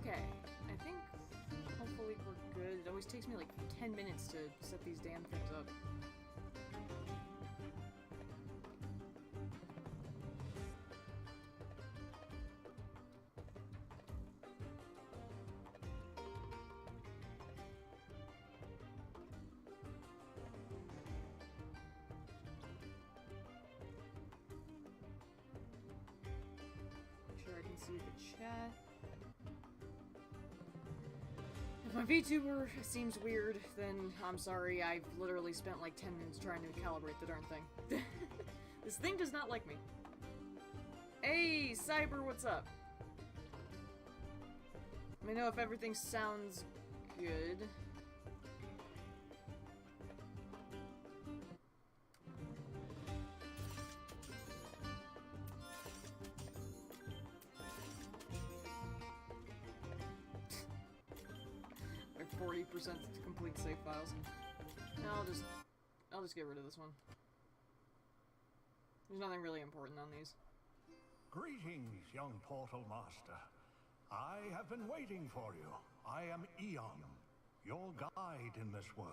Okay, I think hopefully we're good. It always takes me like 10 minutes to set these damn things up. Sure I can see the chat. If my VTuber seems weird, then I'm sorry. I've literally spent like 10 minutes trying to calibrate the darn thing. This thing does not like me. Hey, Cyber, what's up? Let me know if everything sounds good. Like 40% to complete save files. No, I'll just get rid of this one. There's nothing really important on these. Greetings, young Portal Master. I have been waiting for you. I am Eon, your guide in this world.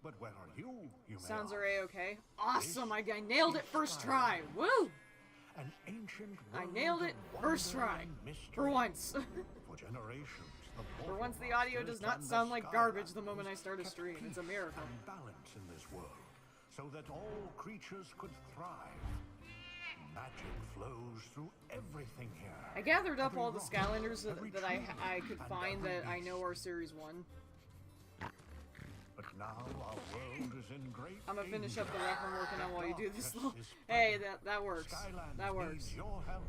But where are you, you Sounds may are ask? A-okay. Awesome! I nailed it first try! Woo! An ancient I world nailed it of first wonder try! and mystery. For once! For generations, the For Portal once the audio Masters does not and the sound like garbage the Skylanders moment I start a kept stream. It's a peace miracle. and balance in this world, so that all creatures could thrive. Magic flows through everything here. I gathered up Every all the rock, Skylanders every that tree, I could and find every that I beast. know are Series 1. But now our world is in great I'm gonna finish up the rep I'm working on while you do this. Darkness is Hey, spreading. that works. Skylanders That works. needs your help.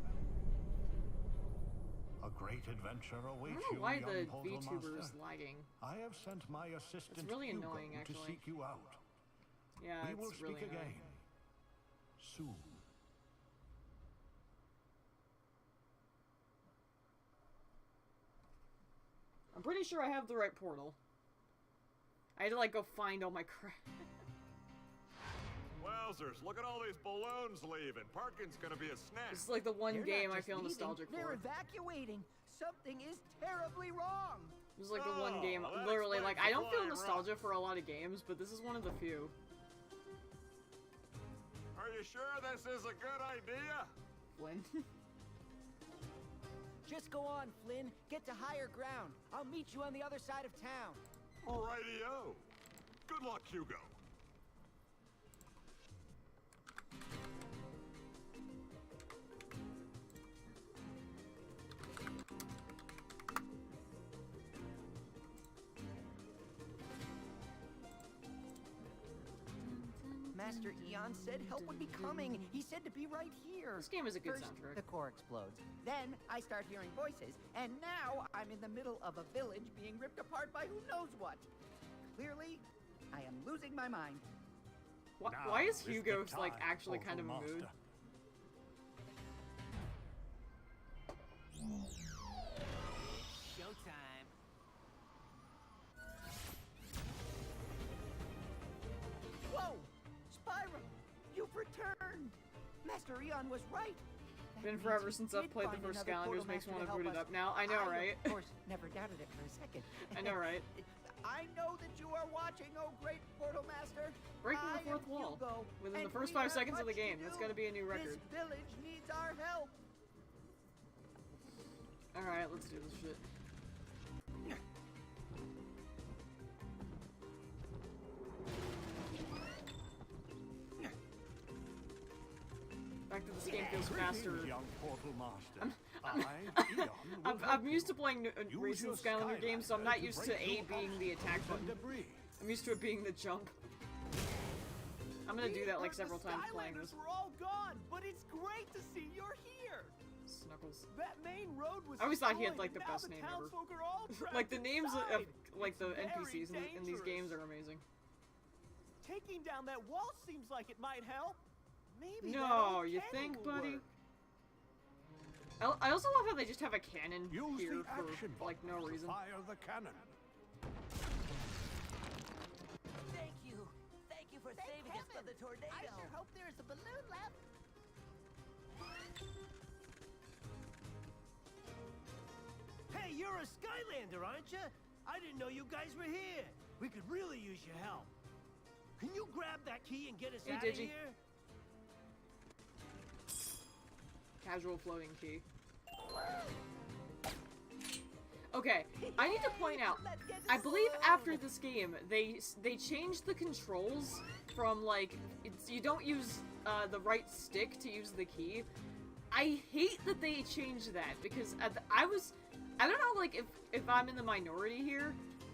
A great adventure I awaits don't know you, why young the Portal VTuber is Master. lagging. I have sent my assistant It's really Hugo annoying, to actually. seek you out. Yeah, We will it's really speak annoying. again soon. I'm pretty sure I have the right portal. I had to like go find all my crap. Wowzers, look at all these balloons leaving. Parking's gonna be a snack. This is like the one They're game not I just feel leaving, nostalgic they're for. evacuating. Something is terribly wrong. This is like the one game, Oh, that literally, like, explains I the don't feel flying nostalgia rocks. for a lot of games, but this is one of the few. Are you sure this is a good idea? Flynn. Just go on, Flynn. Get to higher ground. I'll meet you on the other side of town. Rightio. Good luck, Hugo. Master Eon said help would be coming. He said to be right here. This game is a good First, soundtrack. the core explodes. Then I start hearing voices, and now I'm in the middle of a village being ripped apart by who knows what. Clearly, I am losing my mind. Now Why is is the Hugo, like, time, actually kind of in a Portal mood? Master. Showtime. Whoa! Spyro! You've returned! Master Eon was right! That Been means forever you since I've did played the find first another Skylanders, Portal makes me Master want to help boot it us. up now. I know, right? Of course, never doubted it for a second. I know, right? I know that you are watching, oh great Portal Master. Breaking the I fourth am wall Hugo, within the and first we 5 have seconds of the much to game. That's do. gotta be a new record. This village needs our help. Alright, let's do this shit. Fact that this game feels Greetings, faster. young Portal Master. Eon, will help I'm used to you. playing Use recent your Skylander games, so I'm not used to break A through being the attack obstacles and button. debris. I'm used to it being the jump. I'm gonna do that like several times playing Skylanders this. were all gone, but it's great to see you're here. Snuggles. That main road was I always thought he had, destroyed, like, the now best name ever. townsfolk are all trapped Like the names inside. of like the It's very NPCs in these games dangerous. are amazing. Taking down that wall seems like it might help. Maybe that No, old you cannon think, will buddy? work. I also love how they just have a cannon Use here the action for like no button to reason. Fire the cannon. Thank you. Thank you for saving us from the tornado. I sure hope there's a balloon left. Hey, you're You're a Skylander, aren't you? I didn't know you guys were here. We could really use your help. Can you grab that key and get us out of Digi. here? Casual floating key. Okay, I need to point out, I believe after this game, they changed the controls from, like, you don't use the right stick to use the key. I hate that they changed that, because I don't know, like, if I'm in the minority here,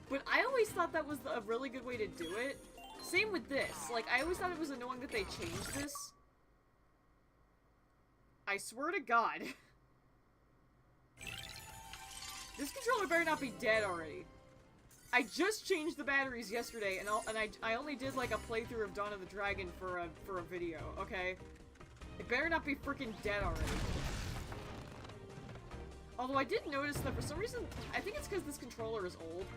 but I always thought that was a really good way to do it. Same with this. Like, I always thought it was annoying that they changed this. I swear to God. This controller better not be dead already. I just changed the batteries yesterday, and I only did, like, a playthrough of Dawn of the Dragon for a video, okay? It better not be freaking dead already. Although I did notice that for some reason, I think it's because this controller is old,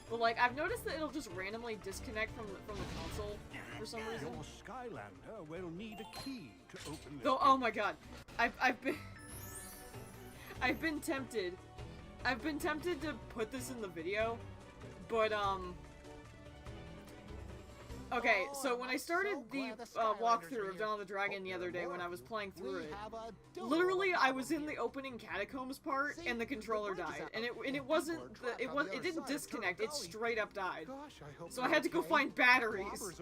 but, like, I've noticed that it'll just randomly disconnect from the console for some reason. Your Skylander will need a key to open this. Though, oh my god, I've been tempted. I've been tempted to put this in the video, but, okay, so when I started the walkthrough of Dawn of the Dragon the other day when I was playing through it, literally I was in the opening catacombs part and the controller died, and it didn't disconnect, it straight up died. So I had to go find batteries,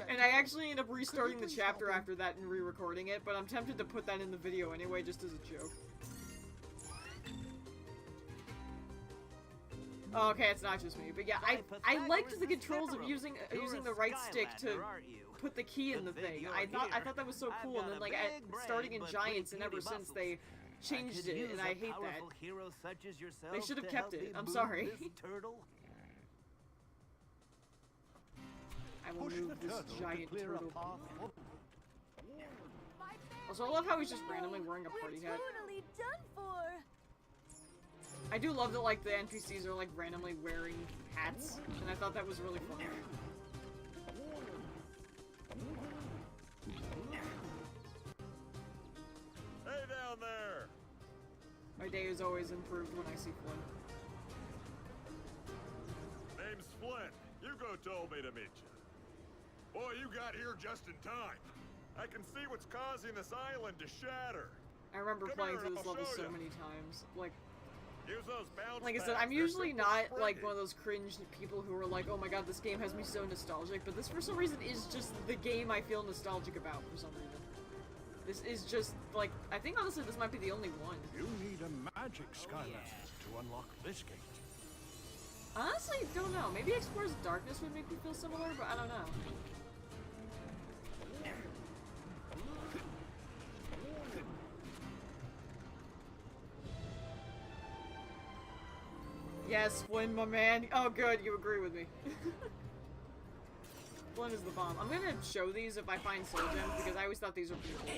and I actually ended up restarting the chapter after that and re-recording it, but I'm tempted to put that in the video anyway, just as a joke. Oh, okay, it's not just me, but yeah, I liked the controls of using the right stick to put the key in the thing. I thought that was so cool, and then like starting in Giants, and ever since they changed it, and I hate that. They should have kept it. I'm sorry. I will move this giant turtle. Also, I love how he's just randomly wearing a party hat. Totally done for. I do love that, like, the NPCs are, like, randomly wearing hats, and I thought that was really funny. Hey down there! My day is always improved when I see Flynn. Name's Flynn. Hugo told me to meet you. Boy, you got here just in time. I can see what's causing this island to shatter. I remember Come playing here through and this I'll level show so ya. many times. Use those bounce Like I said, pads. I'm They're usually super not, like, spready. one of those cringe people who are like, oh my god, this game has me so nostalgic, but this, for some reason, is just the game I feel nostalgic about, for some reason. This is just, like, I think, honestly, this might be the only one. You need a magic Skylander to unlock this gate. Honestly, don't know. Maybe Explorer's Darkness would make me feel similar, but I don't know. Yes, Flynn, my man. Oh, good, you agree with me. Flynn is the bomb. I'm gonna show these if I find soul gems, because I always thought these were pretty cool.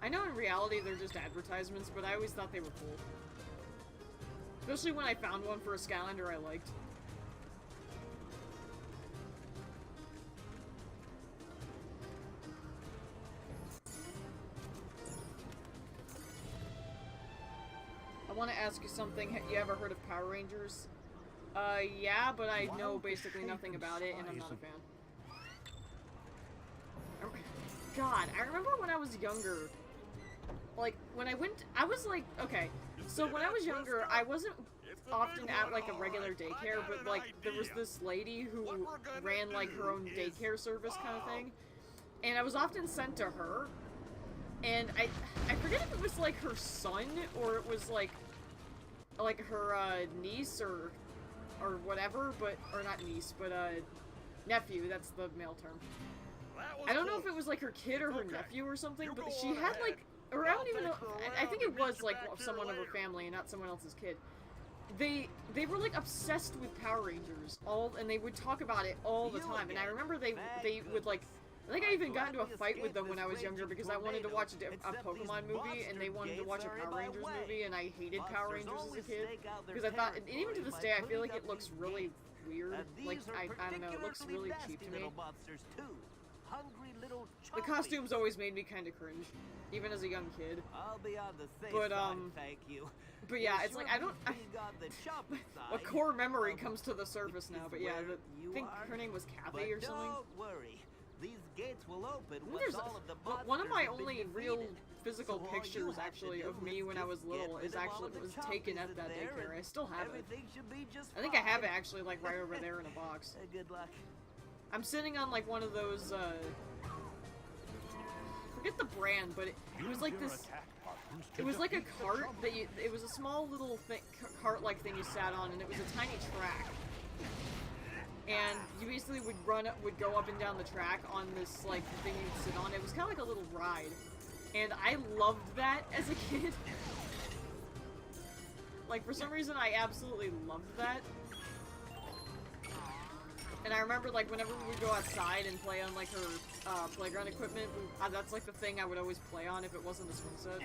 I know in reality they're just advertisements, but I always thought they were cool. Especially when I found one for a Skylander I liked. I want to ask you something. Have you ever heard of Power Rangers? Yeah, but I know basically nothing about it, and I'm not a fan. God, I remember when I was younger, like, when I was like, okay, so when I was younger, I wasn't often at, like, a regular daycare, but, like, there was this lady who ran, like, her own daycare service kind of thing, and I was often sent to her, and I forget if it was, like, her son, or it was, like her, niece, or whatever, but, or not niece, but, nephew, that's the male term. I don't know if it was, like, her kid or her nephew or something, but she had, like, or I don't even know, I think it was, like, someone of her family and not someone else's kid. They were, like, obsessed with Power Rangers, and they would talk about it all the time, and I remember they would, like, I think I even got into a fight with them when I was younger because I wanted to watch a Pokemon movie and they wanted to watch a Power Rangers movie, and I hated Power Rangers as a kid because I thought, and even to this day, I feel like it looks really weird. And these Like, are I don't know, it looks particularly really cheap nasty to me. little monsters too. Hungry little The chompies. costumes always made me kind of cringe, even as a young kid. I'll be on the safe But, side, thank you. But yeah, You'll it's like, sure I don't... be big on the chompy A side. core memory Um, comes to the surface which now, is but yeah, where I you think are. her name was But Kathy or something. don't worry. These gates will open I think once there's all of the one of my monsters have been only real defeated. physical So all you pictures have to actually do of me is when I was just little get is rid of all actually of the was taken chompies at that in there daycare. and I still have it. Everything should be just I think I have it fine. actually like right over there in a box. Good luck. I'm sitting on like one of those forget the brand, but it was like this. It was like a cart that you. It was a small little cart-like thing you sat on, and it was a tiny track. And you basically would go up and down the track on this like thing you'd sit on. It was kind of like a little ride, and I loved that as a kid. Like for some reason, I absolutely loved that. And I remember like whenever we would go outside and play on like her playground equipment, that's like the thing I would always play on if it wasn't a swing set.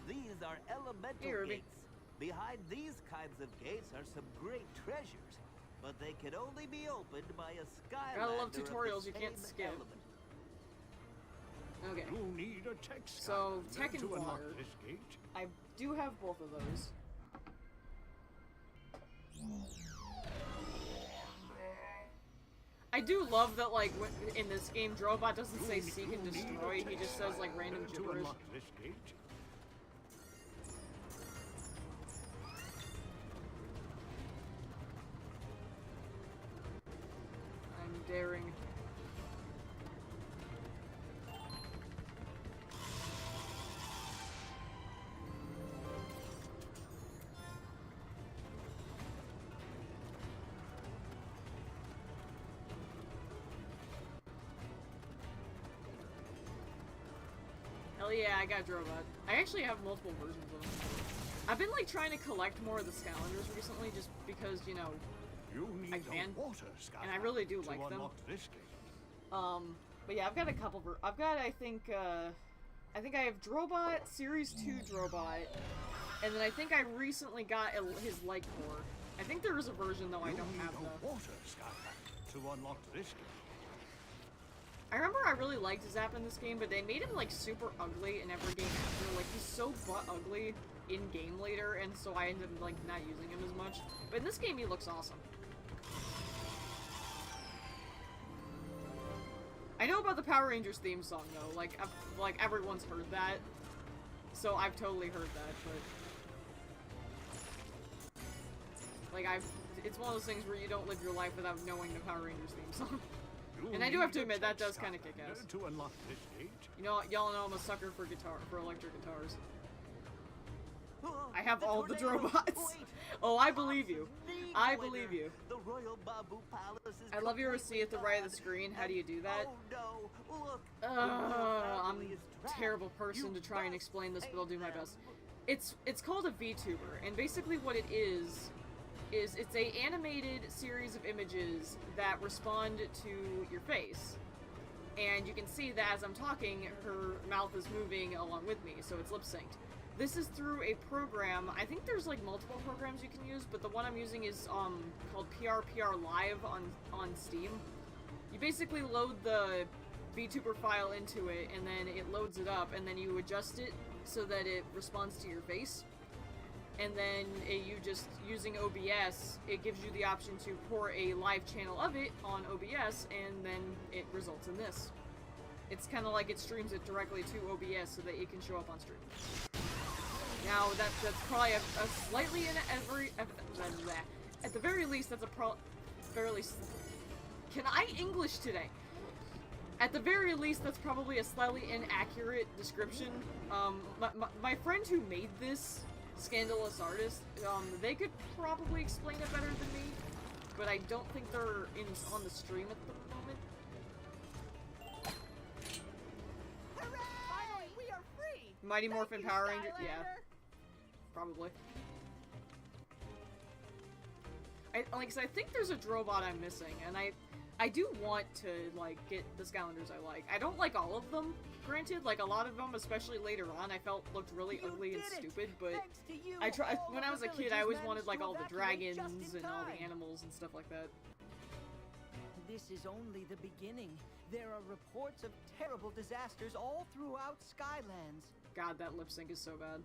These are elemental Hey, Ruby. gates. Behind these kinds of gates are some great treasures, but they can only be opened by a Skylander. Gotta love of the tutorials you can't same skip. element. Okay. You need a tech So, Skylander tech and to unlock water. this gate. I do have both of those. I do love that, like, in this game, Drobot doesn't say seek and destroy, he just says, like, random To gibberish. unlock this gate. I'm daring. Hell yeah, I got Drobot. I actually have multiple versions of them. I've been like trying to collect more of the Skylanders recently just because, you know, You need I can, a water Skylander and I really do to like them. unlock this gate. But yeah, I've got a couple I've got, I think I have Drobot, Series 2 Drobot, and then I think I recently got his Light Core. I think there is a version, though, I You don't need have a the... water Skylander to unlock this gate. I remember I really liked Zap in this game, but they made him, like, super ugly in every game after. Like, he's so butt-ugly in-game later, and so I ended up, like, not using him as much. But in this game, he looks awesome. I know about the Power Rangers theme song, though. Like, everyone's heard that. So I've totally heard that, but... Like, it's one of those things where you don't live your life without knowing the Power Rangers theme song. You And I do have to need a admit, that tech does kinda kick Skylander ass. To unlock this gate. You know, y'all know I'm a sucker for electric guitars. Oh, I have all the tornado. Drobots. Wait, Oh, I believe you. Neat I winner. believe you. The Royal Bamboo Palace is I love your completely receipt at the right of the gone. screen. How do you do that? Oh no, look. the I'm royal family is a trapped. terrible person You to try and must explain this, but I'll do my save them. best. It's called a VTuber, and basically what it is it's a animated series of images that respond to your face. And you can see that as I'm talking, her mouth is moving along with me, so it's lip synced. This is through a program. I think there's like multiple programs you can use, but the one I'm using is called PRPR Live on Steam. You basically load the VTuber file into it, and then it loads it up, and then you adjust it so that it responds to your face. And then you just, using OBS, it gives you the option to pour a live channel of it on OBS, and then it results in this. It's kind of like it streams it directly to OBS so that it can show up on stream. Now, that's probably a slightly at the very least, that's fairly... Can I English today? At the very least, that's probably a slightly inaccurate description. My friend who made this Scandalous Artist, they could probably explain it better than me, but I don't think they're on the stream at the moment. Finally, we are free! Mighty Thank Morphin you, Power Ranger, yeah, Skylander. probably. Like I said, I think there's a Drobot I'm missing, and I do want to, like, get the Skylanders I like. I don't like all of them, granted. Like, a lot of them, especially later on, I felt looked really ugly and stupid, but I tried. When I was a kid, I always wanted, like, all the dragons and all the animals and stuff like that. This is only the beginning. There are reports of terrible disasters all throughout Skylands. God, that lip sync is so bad.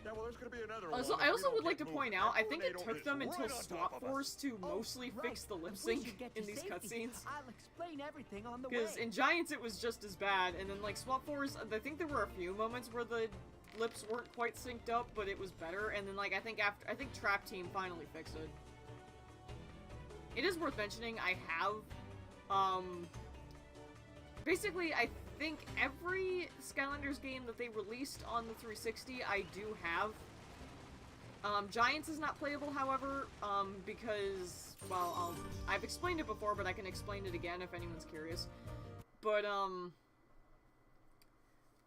Yeah, well, there's gonna be another Also, one. I also would like to Moved. point out, I think it Tornado took is them until right on Swap top of us. Force to Oh, mostly right. fix the lip If we sync should get in to these safety, cutscenes. I'll explain everything on the way. Because in Giants it was just as bad, and then like Swap Force, I think there were a few moments where the lips weren't quite synced up, but it was better. And then like I think Trap Team finally fixed it. It is worth mentioning. I have, basically I think every Skylanders game that they released on the 360 I do have. Giants is not playable, however, because, well, I've explained it before, but I can explain it again if anyone's curious. But,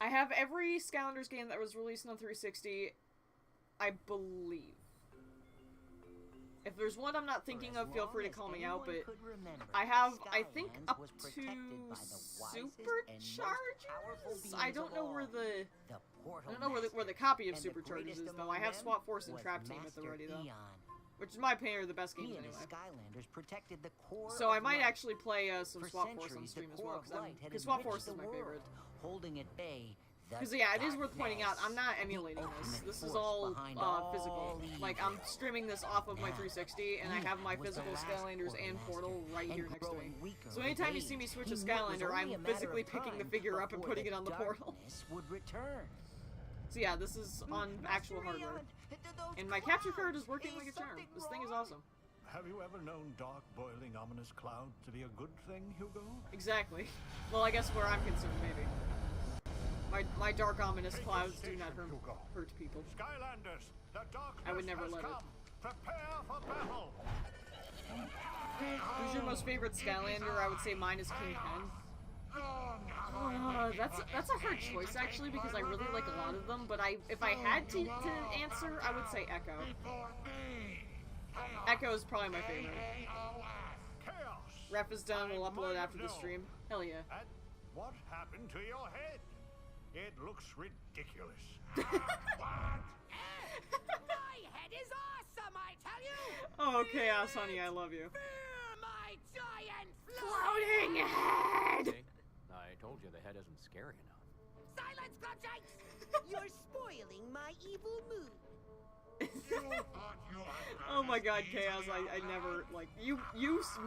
I have every Skylanders game that was released on 360, I believe. If there's one I'm not thinking of, feel free to call me out, but I have, I think, up to Superchargers? I don't know where the... I don't know where the copy of Superchargers is, though. I have Swap Force and Trap Team at the ready, though. Which, in my opinion, are the best games anyway. So I might actually play some Swap Force on stream as well, because Swap Force is my favorite. Holding at bay. Because, yeah, it is worth pointing out, I'm not emulating this. This is all physical. Like, I'm streaming this off of my 360, and I have my physical Skylanders and Portal right here next to me. So anytime you see me switch a Skylander, I'm physically picking the figure up and putting it on the Portal. So yeah, this is on actual hardware. And my capture card is working like a charm. This thing is awesome. Have you ever known dark, boiling, ominous clouds to be a good thing, Hugo? Exactly. Well, I guess where I'm concerned, maybe. My dark, ominous clouds do not hurt people. Skylanders, the darkness I would never has let it. come. Prepare for battle. Who's your most favorite Skylander? I would say mine is King Ken. That's a hard choice, actually, because I really like a lot of them, but if I had to answer, I would say Echo. Echo is probably my favorite. Chaos. Ref is done, we'll upload after the stream. Hell yeah. And what happened to your head? It looks ridiculous. My head is awesome, I tell you! Oh, Chaos, honey, I love you. Fear my giant Floating head! I told you the head isn't scary enough. Silence, Clubshanks! You're spoiling my evil mood. Oh my god, Chaos, I never, like, you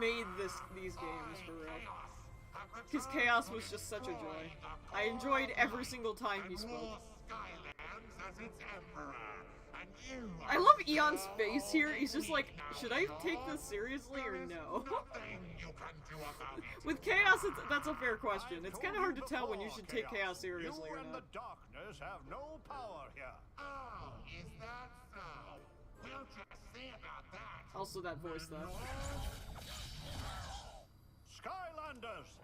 made these games, for real. Because Chaos was just such a joy. I enjoyed every single time he spoke. I love Eon's face here. He's just like, should I take this seriously or no? With Chaos, that's a fair question. It's kind of hard to tell when you should take Chaos seriously or You and not. the darkness have no power here. Oh, is that so? We'll just see about that. Also that voice, though. Skylanders.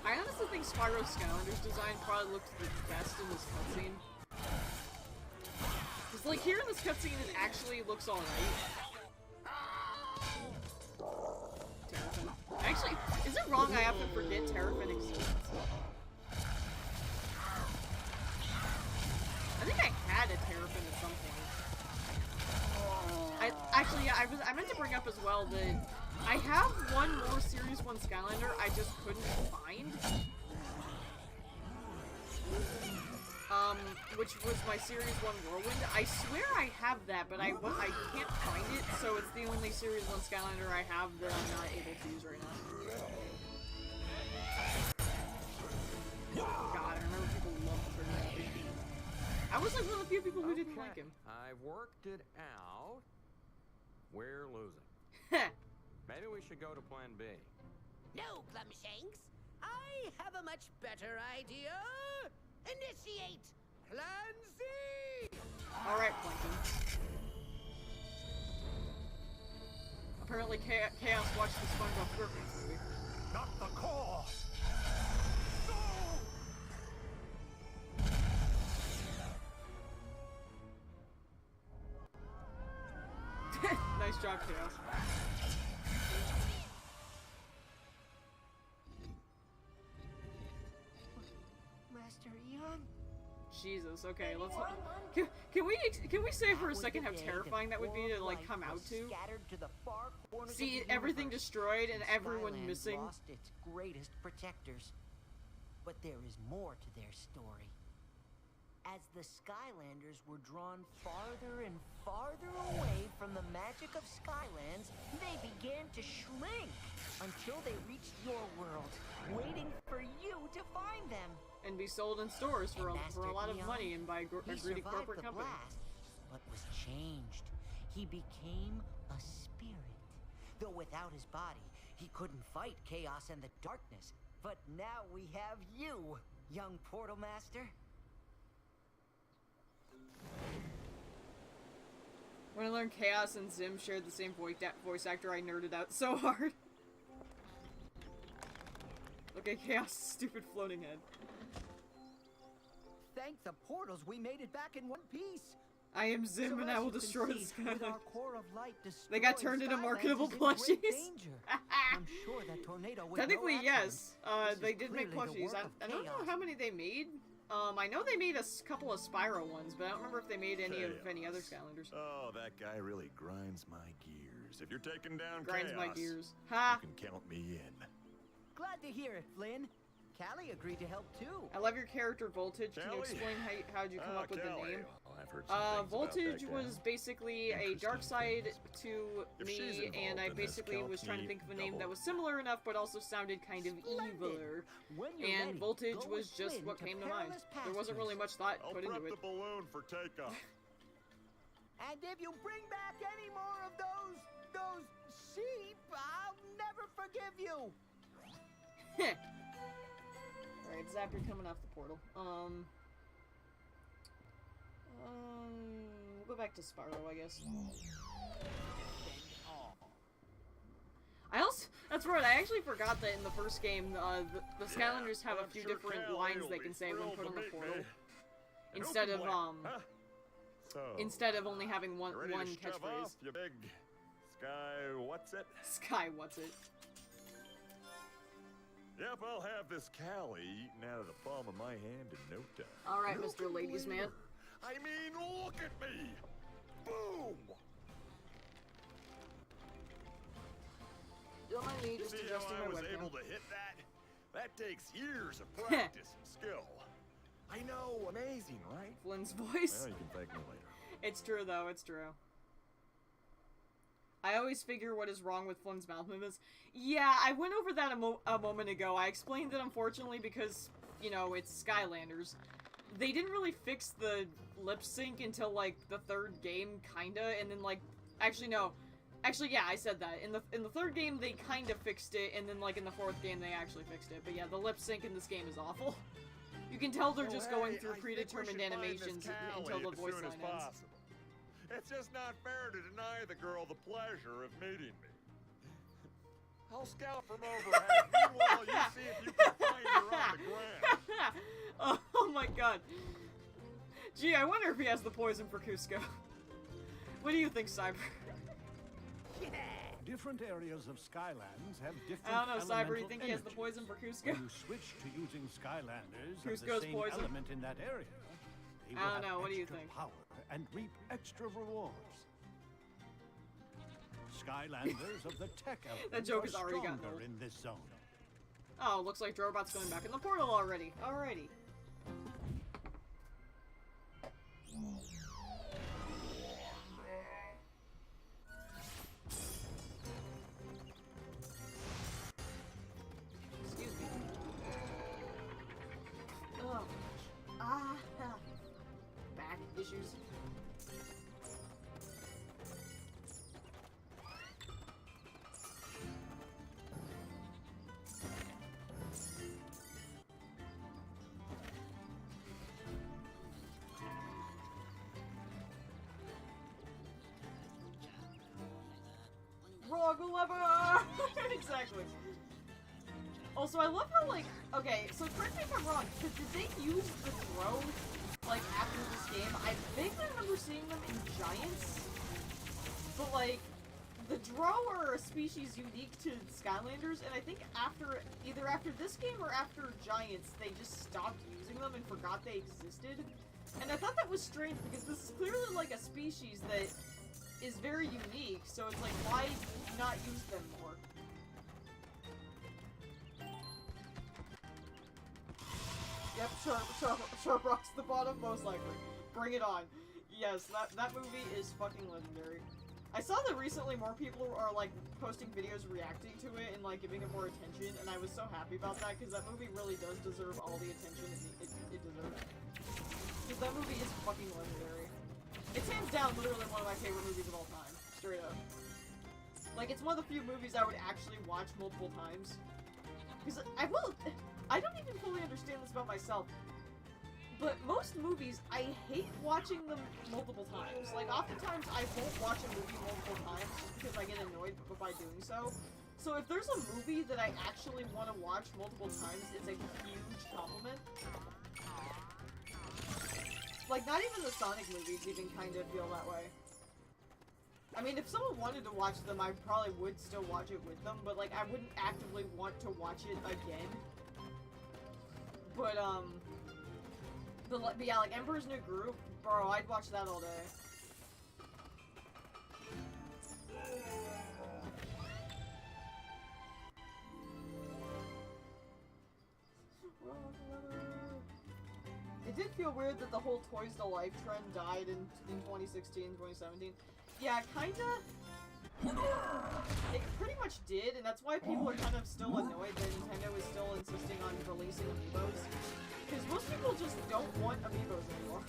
I honestly think Spyro's Skylanders design probably looked the best in this cutscene. Because, like, here in this cutscene, it actually looks alright. Terrapin. Actually, is it wrong I often forget Terrapin exists? I think I had a Terrapin at some point. Actually, yeah, I meant to bring up as well that I have one more Series 1 Skylander I just couldn't find. Which was my Series 1 Whirlwind. I swear I have that, but I can't find it, so it's the only Series 1 Skylander I have that I'm not able to use right now. God, I remember people loved Trigger Happy. I was like one of the few people who didn't like him. I've worked it out. We're losing. Maybe we should go to Plan B. No, Clumshanks. I have a much better idea. Initiate Plan Z! Alright, Plankton. Apparently Chaos watched the SpongeBob SquarePants movie. Not the core. Nice job, Chaos. Master Eon? Jesus, okay, let's... Can we say for a second how terrifying that would be to, like, come out to? See everything destroyed and everyone Skylands missing. lost its greatest protectors. But there is more to their story. As the Skylanders were drawn farther and farther away from the magic of Skylands, they began to shrink until they reached your world, waiting for you to find them. And be sold in stores for a lot of Eon, money and by a he greedy survived corporate the company. blast, but was changed. He became a spirit. Though without his body, he couldn't fight chaos and the darkness. But now we have you, young Portal Master. When I learned Chaos and Zim shared the same voice actor, I nerded out so hard. Look at Chaos' stupid floating head. Thank the portals, we made it back in one piece. I am Zim and I will destroy the With Skylanders. our core of light They got destroyed, turned into Skylands marketable is in great plushies. danger. I'm sure that tornado was Technically, no yes. accident. They This did is make clearly the plushies. work I of don't know chaos. how many they made. I know they made a couple of Spyro ones, but I don't remember if they made any other Skylanders. Oh, that guy really grinds my gears. If you're taking down Grinds my chaos, gears. Ha! you can count me in. Glad to hear it, Flynn. Callie agreed to help too. I love your character Voltage. Can you Callie? explain how'd you come up with the Callie. name? Oh, I've heard some things about Voltage that was gal. basically a dark side to If she's me, and I involved in this, basically count was trying to me think of a name that double. was similar enough, but also sounded kind of Splendid. eviler. When you're And ready, Voltage go was with just Flynn what to came to mind. perilous There wasn't really much thought I'll put prep into the it. balloon for takeoff. And if you bring back any more of those sheep, I'll never forgive you. Alright, Zapper coming off the portal. We'll go back to Spyro, I guess. That's right, I actually forgot that in the first game, the Skylanders have a I'm few sure different Callie lines will they be can say when thrilled put to on the meet portal. me. And Instead who of, can blame? Huh? So, instead of only having one you ready to shove catchphrase. off, you big sky, what's it? Sky, what's it? Yep, I'll have this Callie eaten out of the palm of my hand in no time. Alright, You Mr. can Ladies leave Man. her. I mean, look at me! Boom! Don't mind me, You just see adjusting how I my was webcam. able to hit that? That takes years of practice and skill. I know, amazing, right? Flynn's voice. Well, you can thank me later. It's true, though. It's true. I always figure what is wrong with Flynn's mouth movements. Yeah, I went over that a moment ago. I explained it, unfortunately, because, you know, it's Skylanders. They didn't really fix the lip sync until, like, the third game, kinda, and then, like... Actually, no. Actually, yeah, I said that. In the third game, they kinda fixed it, and then, like, in the fourth game, they actually fixed it. But yeah, the lip sync in this game is awful. You can tell they're just going through predetermined animations until the voice line ends. It's just not fair to deny the girl the pleasure of meeting me. I'll scout from overhead. Meanwhile, you see if you can find her on the ground. Oh my god. Gee, I wonder if he has the poison for Cusco. What do you think, Cyber? Different areas of Skylands have different I don't know, Cyber, you elemental think he has the energies. poison for Cusco? When you switch to using Skylanders of the Cusco's same poison? element in that area, they will I don't have know, what do you extra think? power and reap extra rewards. Skylanders of the tech element That joke are has already gotten stronger old. in this zone. Oh, looks like Drobot's going back in the portal already. Alrighty. Excuse me. Oh. Back issues. Wrong lever! Exactly. Also, I love how, like, okay, so correct me if I'm wrong, because did they use the throw, like, after this game? I vaguely remember seeing them in Giants. But, like, the Drow are a species unique to Skylanders, and I think either after this game or after Giants, they just stopped using them and forgot they existed. And I thought that was strange, because this is clearly, like, a species that is very unique, so it's like, why not use them more? Yep, Sharp Rock's the bottom, most likely. Bring it on. Yes, that movie is fucking legendary. I saw that recently more people are, like, posting videos reacting to it and, like, giving it more attention, and I was so happy about that, because that movie really does deserve all the attention it deserves. Because that movie is fucking legendary. It's hands down literally one of my favorite movies of all time. Straight up. Like, it's one of the few movies I would actually watch multiple times. Because I don't even fully understand this about myself. But most movies, I hate watching them multiple times. Like, oftentimes I won't watch a movie multiple times just because I get annoyed by doing so. So if there's a movie that I actually want to watch multiple times, it's a huge compliment. Like, not even the Sonic movies even kind of feel that way. I mean, if someone wanted to watch them, I probably would still watch it with them, but, like, I wouldn't actively want to watch it again. But yeah, like, Emperor's New Groove, bro, I'd watch that all day. It did feel weird that the whole Toys to Life trend died in 2016, 2017. Yeah, kinda. It pretty much did, and that's why people are kind of still annoyed that Nintendo is still insisting on releasing Amiibos. Because most people just don't want Amiibos anymore.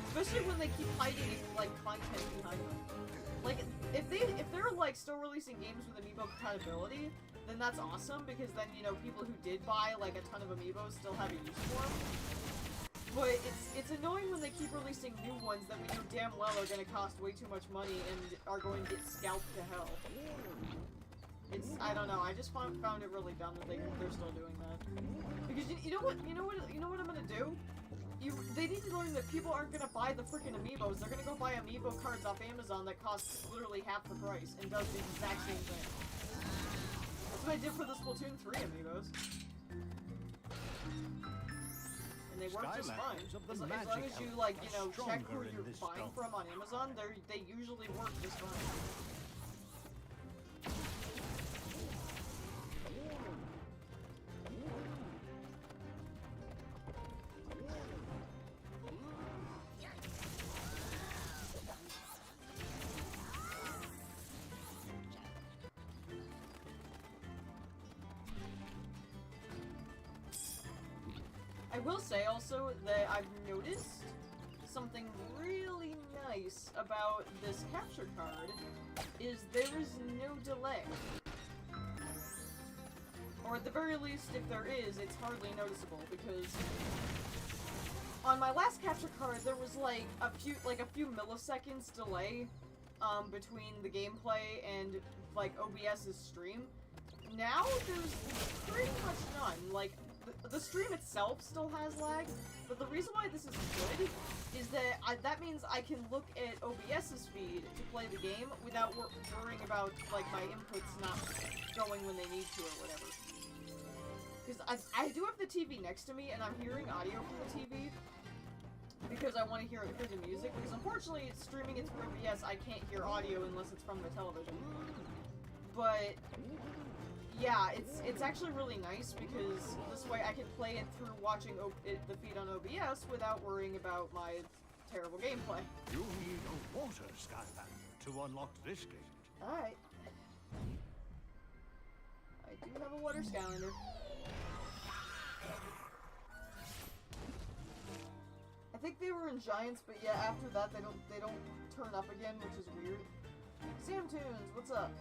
Especially when they keep hiding, like, content behind them. Like, if they're, like, still releasing games with Amiibo compatibility, then that's awesome, because then, you know, people who did buy, like, a ton of Amiibos still have a use for them. But it's annoying when they keep releasing new ones that we know damn well are going to cost way too much money and are going to get scalped to hell. I don't know, I just found it really dumb that they're still doing that. Because you know what I'm gonna do? They need to learn that people aren't gonna buy the freaking Amiibos, they're gonna go buy Amiibo cards off Amazon that cost literally half the price and does the exact same thing. That's what I did for the Splatoon 3 Amiibos. And they work just fine. As long as you, like, you know, check who you're buying from on Amazon, they usually work just fine. I will say also that I've noticed something really nice about this capture card is there is no delay. Or at the very least, if there is, it's hardly noticeable, because on my last capture card there was like a few milliseconds delay between the gameplay and like OBS's stream. Now there's pretty much none. Like, the stream itself still has lag, but the reason why this is good is that that means I can look at OBS's feed to play the game without worrying about, like, my inputs not going when they need to or whatever. Because I do have the TV next to me, and I'm hearing audio from the TV because I want to hear the music, because unfortunately it's streaming it through OBS, I can't hear audio unless it's from the television. But yeah, it's actually really nice, because this way I can play it through watching the feed on OBS without worrying about my terrible gameplay. You need a water Skylander to unlock this gate. Alright. I do have a water Skylander. I think they were in Giants, but yeah, after that they don't turn up again, which is weird. Sam Tunes, what's up?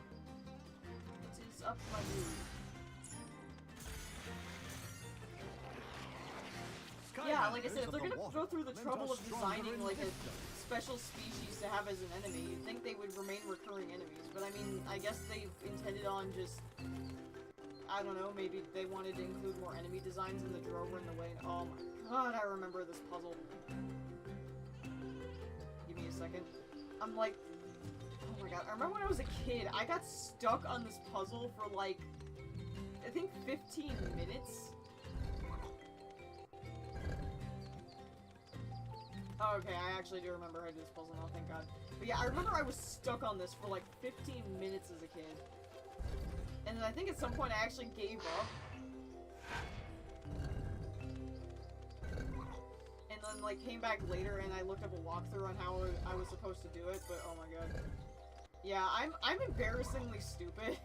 Up my dude. Yeah, like I said, if they're gonna go through the trouble of designing like a special species to have as an enemy, you'd think they would remain recurring enemies. But I mean, I guess they intended on just, I don't know, maybe they wanted to include more enemy designs in the Drover in the way. Oh my god, I remember this puzzle. Give me a second. I'm like, oh my god, I remember when I was a kid, I got stuck on this puzzle for like, I think 15 minutes. Oh, okay, I actually do remember how to do this puzzle now, thank god. But yeah, I remember I was stuck on this for like 15 minutes as a kid. And then I think at some point I actually gave up. And then like came back later and I looked up a walkthrough on how I was supposed to do it, but oh my god. Yeah, I'm embarrassingly stupid.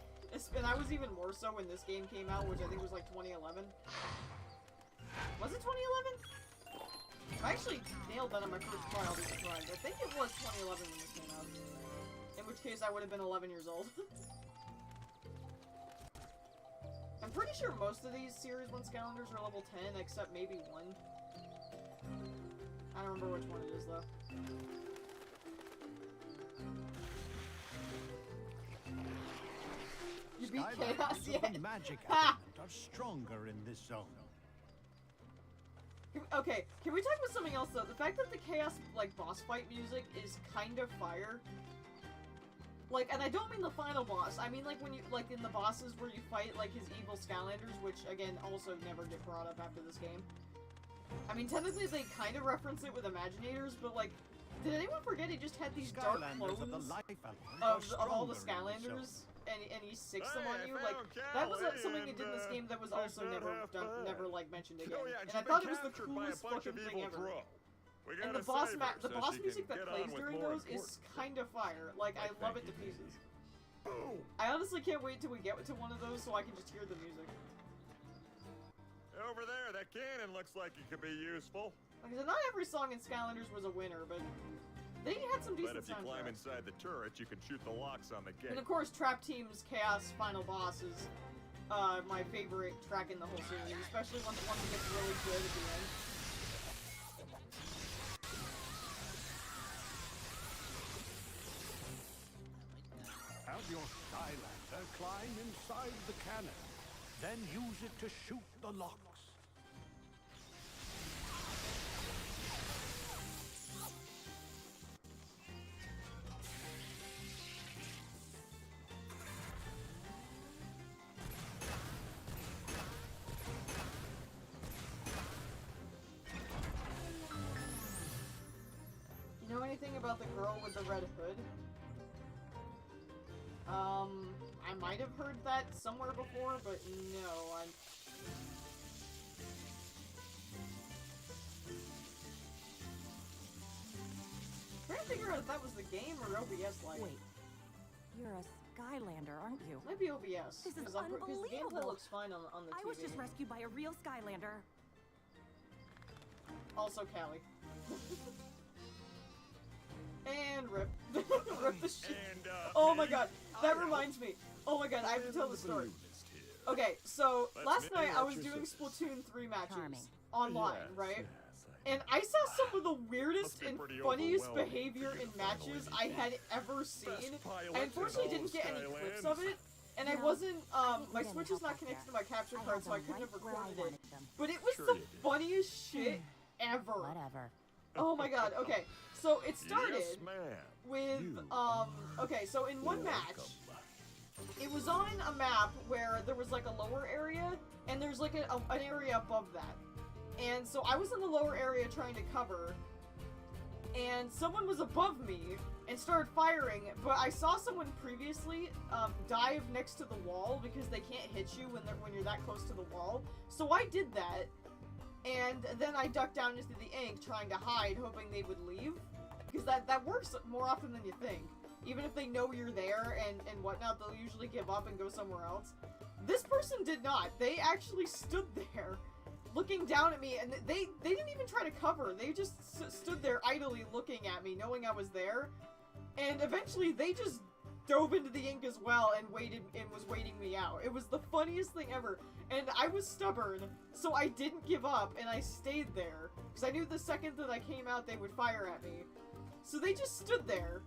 And I was even more so when this game came out, which I think was like 2011. Was it 2011? I actually nailed that on my first try, I'll be surprised. I think it was 2011 when this came out. In which case I would have been 11 years old. I'm pretty sure most of these Series 1 Skylanders are level 10, except maybe one. I don't remember which one it is, though. You beat Chaos yet? The magic element are stronger in this zone. Okay, can we talk about something else, though? The fact that the Chaos, like, boss fight music is kind of fire. Like, and I don't mean the final boss. I mean, like, when you, like, in the bosses where you fight, like, his evil Skylanders, which, again, also never get brought up after this game. I mean, technically, they kind of reference it with Imaginators, but, like, did anyone forget he just had these dark clones of all the Skylanders, and he sicks them on you? Like, that was something they did in this game that was also never, like, mentioned again. And I thought it was the coolest fucking thing ever. And the boss music that plays during those is kind of fire. Like, I love it to pieces. I honestly can't wait till we get to one of those so I can just hear the music. Over there, that cannon looks like it could be useful. Like I said, not every song in Skylanders was a winner, but they had some decent soundtracks. But if you climb inside the turret, you can shoot the locks on the gate. And of course, Trap Team's Chaos Final Boss is my favorite track in the whole series, especially once it gets really good at the end. Have your Skylander climb inside the cannon, then use it to shoot the locks. You know anything about the girl with the red hood? I might have heard that somewhere before, but no, I'm... trying to figure out if that was the game or OBS light. Wait, you're a Skylander, aren't you? Might be OBS. This is because the gameplay unbelievable. looks fine on the TV. I was just rescued by a real Skylander. Also Callie. And rip. Rip the shit. Oh my god, that reminds me. Oh my god, I have to tell the story. Okay, so last night I was doing Splatoon 3 matches online, right? And I saw some of the weirdest and funniest behavior in matches I had ever seen. I unfortunately didn't get any clips of it. And I wasn't, my Switch is not connected to my capture card, so I couldn't have recorded it. But it was the funniest shit ever. Whatever. Oh my god, okay. So it started with, okay, so in one match, it was on a map where there was like a lower area, and there's like an area above that. And so I was in the lower area trying to cover, and someone was above me and started firing, but I saw someone previously dive next to the wall because they can't hit you when you're that close to the wall. So I did that, and then I ducked down into the ink trying to hide, hoping they would leave. Because that works more often than you think. Even if they know you're there and whatnot, they'll usually give up and go somewhere else. This person did not. They actually stood there, looking down at me, and they didn't even try to cover. They just stood there idly looking at me, knowing I was there. And eventually, they just dove into the ink as well and was waiting me out. It was the funniest thing ever. And I was stubborn, so I didn't give up, and I stayed there. Because I knew the second that I came out, they would fire at me. So they just stood there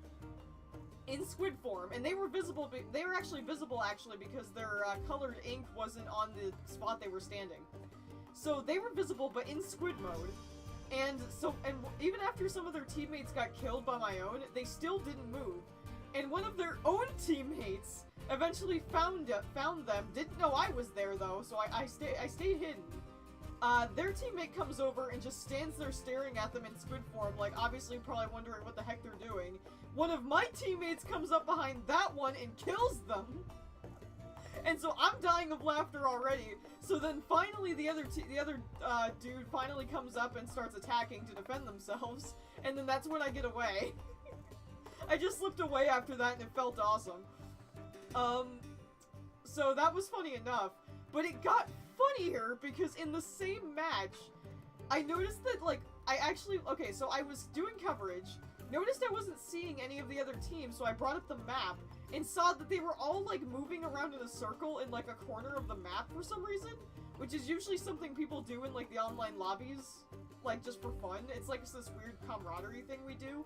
in squid form, and they were visible. They were actually visible, because their colored ink wasn't on the spot they were standing. So they were visible, but in squid mode. And even after some of their teammates got killed by my own, they still didn't move. and one of their own teammates eventually found them. Didn't know I was there though, so I stayed hidden. Their teammate comes over and just stands there staring at them in squid form, like obviously probably wondering what the heck they're doing. One of my teammates comes up behind that one and kills them. And so I'm dying of laughter already. So then finally the other dude finally comes up and starts attacking to defend themselves. And then that's when I get away. I just slipped away after that and it felt awesome. So that was funny enough. But it got funnier because in the same match, I noticed that, like, okay, so I was doing coverage, noticed I wasn't seeing any of the other teams, so I brought up the map, and saw that they were all, like, moving around in a circle in, like, a corner of the map for some reason, which is usually something people do in, like, the online lobbies, like, just for fun. It's, like, this weird camaraderie thing we do.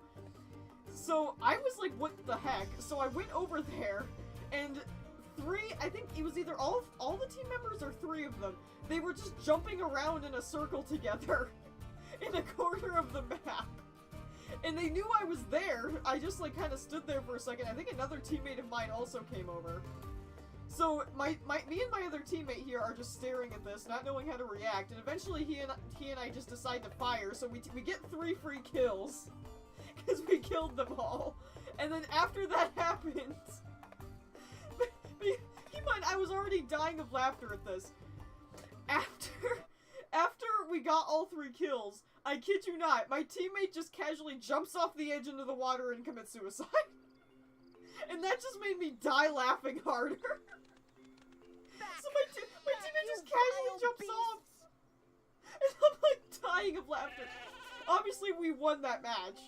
So, I was like, what the heck? So I went over there, and I think it was either all the team members or 3 of them, they were just jumping around in a circle together in a corner of the map. And they knew I was there. I just, like, kind of stood there for a second. I think another teammate of mine also came over. So, me and my other teammate here are just staring at this, not knowing how to react, and eventually he and I just decide to fire, so we get 3 free kills. Because we killed them all. And then after that happened... Keep in mind, I was already dying of laughter at this. After we got all 3 kills, I kid you not, my teammate just casually jumps off the edge into the water and commits suicide. And that just made me die laughing harder. So my teammate just casually jumps off. And I'm like dying of laughter. Obviously, we won that match,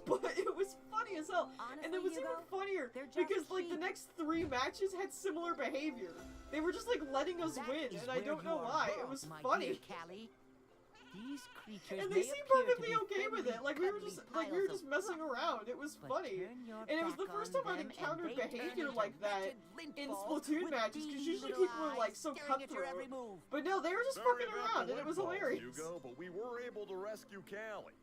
but it was funny as hell. Honestly, and it was even funnier because, like, the next 3 matches had similar behavior. They were just, like, letting us win, and I don't know why. It was funny. These creatures And they seemed perfectly okay with it. Like, we were just messing around. It was funny. And it was the first time I'd encountered behavior like that in Splatoon matches, because usually people are, like, so cutthroat. But no, they were just fucking around, and it was hilarious. Hugo, but we were able to rescue Callie.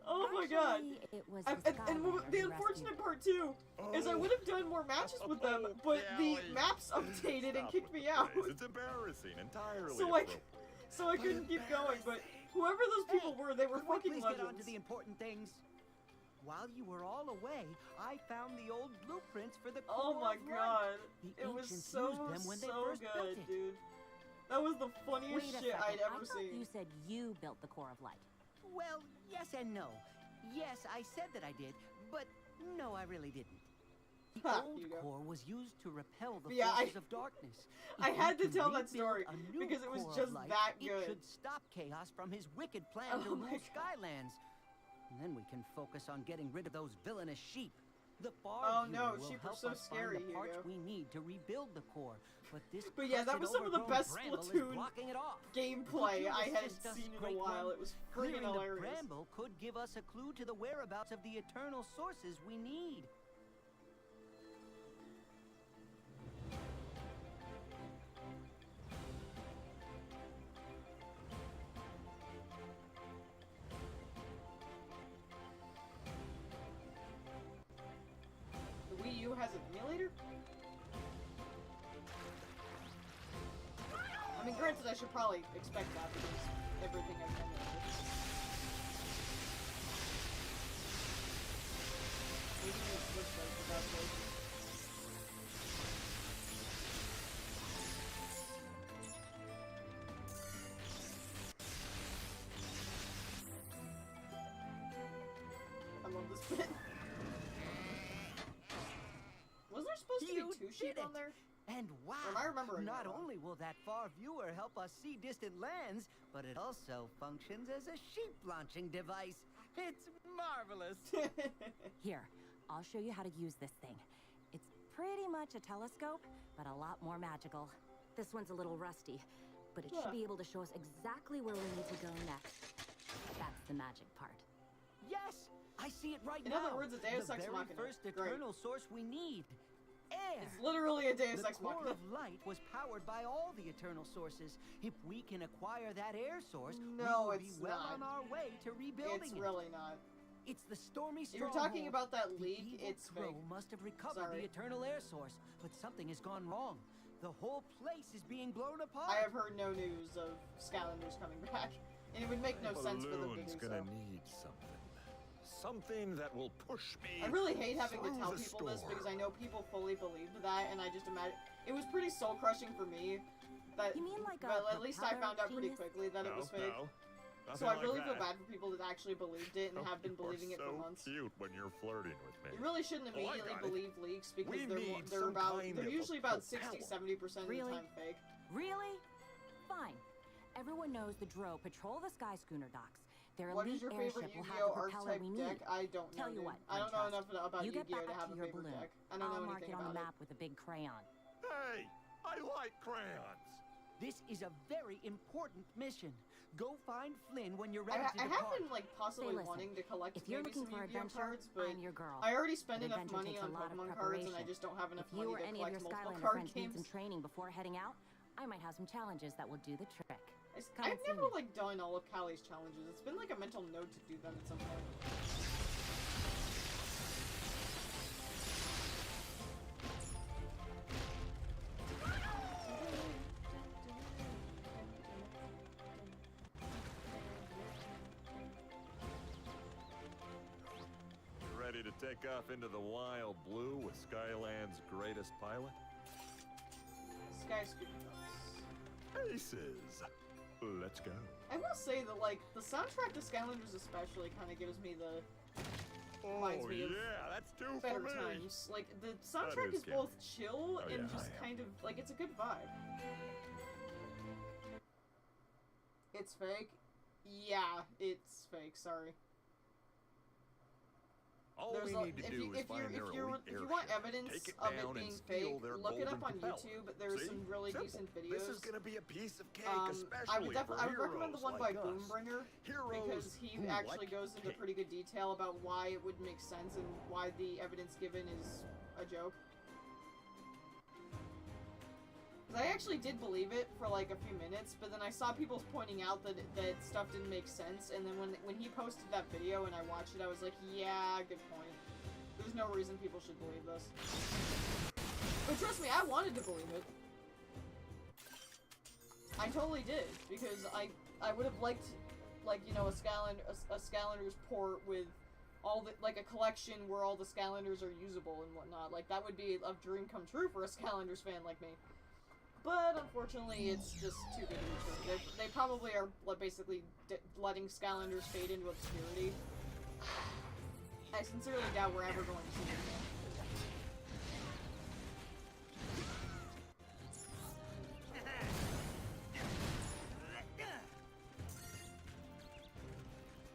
Oh my god. It was And the unfortunate part, too, is I would have done more matches with them, but the maps updated and kicked me out. It's embarrassing, entirely. So I couldn't keep going, but whoever those people were, they were fucking please legends. Get on to the important things. While you were all away, I found the old blueprints for the Oh Core my of god. Light. It was so First good, dude. That was the funniest shit I'd ever seen. You said you built the Core of Light. Well, yes and no. Yes, I said that I did, but no, I really didn't. The old core was used to repel the forces of darkness. I had to tell that story because it was just that good. It should stop Chaos from his wicked plan to rule Skylands. And then we can focus on getting rid of those villainous sheep. The far no, will sheep are help so us scary, find the parts Hugo. we need to rebuild the core. But this yeah, that was some of the best Splatoon it off. gameplay I had seen in a while. It was freaking hilarious. The bramble could give us a clue to the whereabouts of the eternal sources we need. The Wii U has an emulator? I mean, granted, I should probably expect that because everything I've done is maybe you switch those for that place. I love this bit. Was there supposed to be 2 sheep on there? And wow, am I remembering not that only will that far viewer help us see distant lands, but it also functions as a sheep launching device. It's marvelous. Here, I'll show you how to use this thing. It's pretty much a telescope, but a lot more magical. This one's a little rusty, but it should be able to show us exactly where we need to go next. That's the magic part. Yes, I see it right In now. other words, a Deus Ex The very Machina. first Great. eternal source we need. Air. It's literally a Deus Ex The core Machina. of light was powered by all the eternal sources. If we can acquire that air source, we will be well on our way to rebuilding It's it. really not. It's the stormy If you're stronghold. talking about that The leak, evil it's fake. Crow must have recovered Sorry. the eternal air source, but something has gone wrong. The whole place is being blown apart. I have heard no news of Skylanders coming back, and it would make no sense for them to Balloon's do gonna so. need something. Something that will push me. I really hate having to through tell the people this storm. because I know people fully believed that, and I just imagine it was pretty soul crushing for me. But, You mean like a but at least I propeller found out pretty genius? quickly that it was fake. No, So I nothing really like feel that. bad for people that actually believed it and have been You're believing it for so months. cute when you're flirting with me. You really shouldn't Oh, I immediately got it. believe leaks because We need they're some kind they're of a usually about propeller. 60-70% of the Really? time fake. Really? Fine. Everyone knows the Dro patrol the Sky Schooner docks. Their What is elite your favorite airship will have Yu-Gi-Oh the propeller archetype we deck? need. I don't know. Tell you dude. what, I don't know Trust. enough about You get Yu-Gi-Oh back to have to a your favorite balloon. deck. I don't I'll know mark anything it on the about map with a big crayon. Hey, I like crayons. This is a very important mission. Go find Flynn when you're it. ready to I have depart. been like possibly listen, wanting to collect If you're maybe looking some for Yu-Gi-Oh adventure, cards, but I'm your girl. I already spent But enough adventure money takes a on lot of Pokemon cards, and I preparation. just don't have enough If you money or to any of collect your multiple Skylander card friends need games. some training before heading out, I might have some challenges that will do the trick. Come I've and see never me. like done all of Callie's challenges. It's been like a mental note to do them at some point. Ready to take off into the wild blue with Skyland's greatest pilot? Sky Scooter Ducks. Aces. Let's go. I will say that like the soundtrack to Skylanders especially kind of gives me the reminds Oh me of yeah, that's two for better me. times. Like the soundtrack is is both chill Oh, and yeah, just I am. kind of like it's a good vibe. It's fake. Yeah, it's fake. Sorry. All we need to do is find their elite if you want airship, evidence take it of it down, being and steal fake, their look it up golden on propeller. YouTube. There's See? some really Simple. decent videos. This is gonna be a piece of cake, I especially would for I would recommend the one heroes by like us. Boombringer Heroes because he who actually like goes into cake. pretty good detail about why it would make sense and why the evidence given is a joke. 'Cause I actually did believe it for like a few minutes, but then I saw people pointing out that that stuff didn't make sense, and then when he posted that video and I watched it, I was like, yeah, good point. There's no reason people should believe this. But trust me, I wanted to believe it. I totally did, because I would have liked, like, you know, a Skylanders port with all the, like, a collection where all the Skylanders are usable and whatnot. Like, that would be a dream come true for a Skylanders fan like me. But, unfortunately, it's just too good to be true. They probably are basically letting Skylanders fade into obscurity. I sincerely doubt we're ever going to see them again.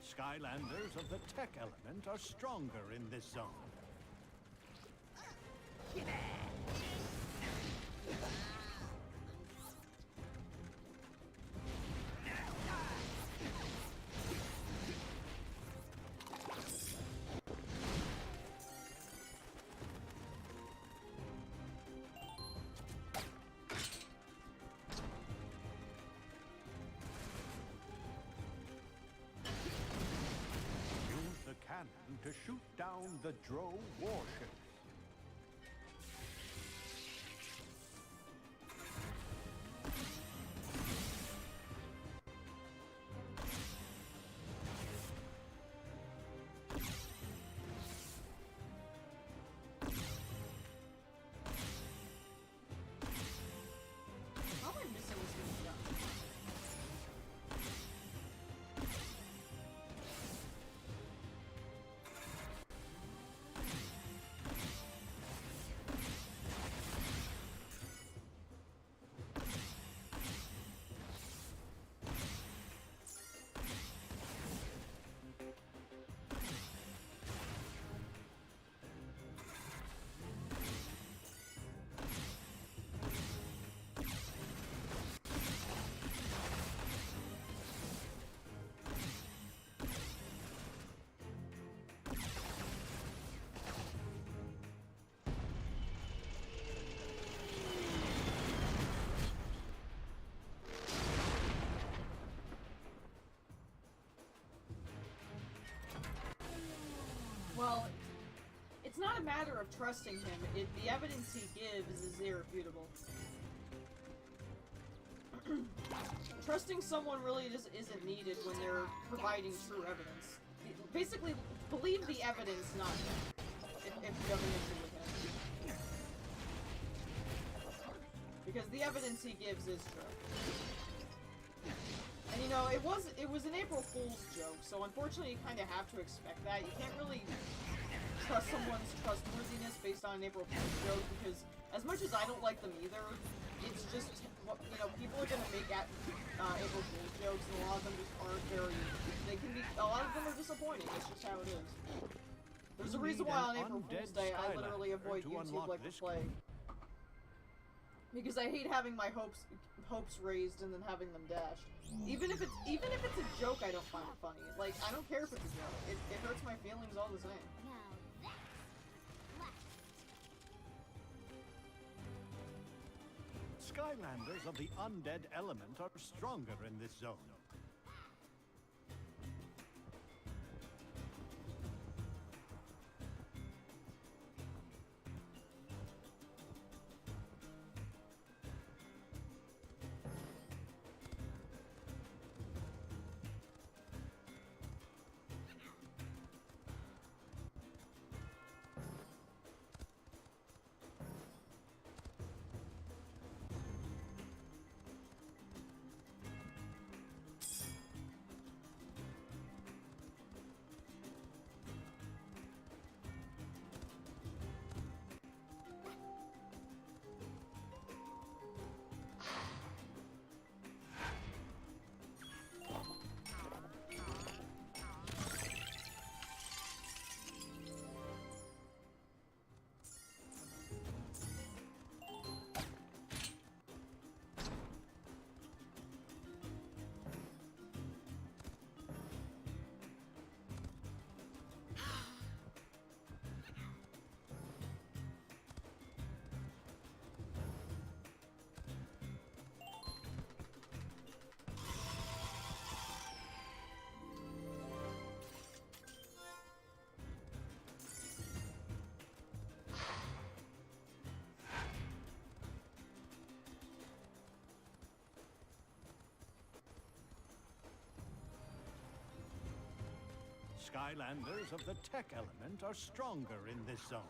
Skylanders of the tech element are stronger in this zone. Use the cannon to shoot down the Dro warship. How am I missing this many guns? matter of trusting him. The evidence he gives is irrefutable. Trusting someone really just isn't needed when they're providing true evidence. Basically, believe the evidence, not him, if you have an issue with him. Because the evidence he gives is true. And you know, it was an April Fool's joke, so unfortunately you kind of have to expect that. You can't really trust someone's trustworthiness based on an April Fool's joke, because as much as I don't like them either, it's just, you know, people are gonna make April Fool's jokes, and a lot of them just aren't very, a lot of them are disappointing. It's just how it is. There's a reason why on April Fool's Day I literally avoid YouTube like the plague. Because I hate having my hopes raised and then having them dashed. Even if it's a joke, I don't find it funny. Like, I don't care if it's a joke. It hurts my feelings all the same. Skylanders of the undead element are stronger in this zone. Skylanders of the tech element are stronger in this zone.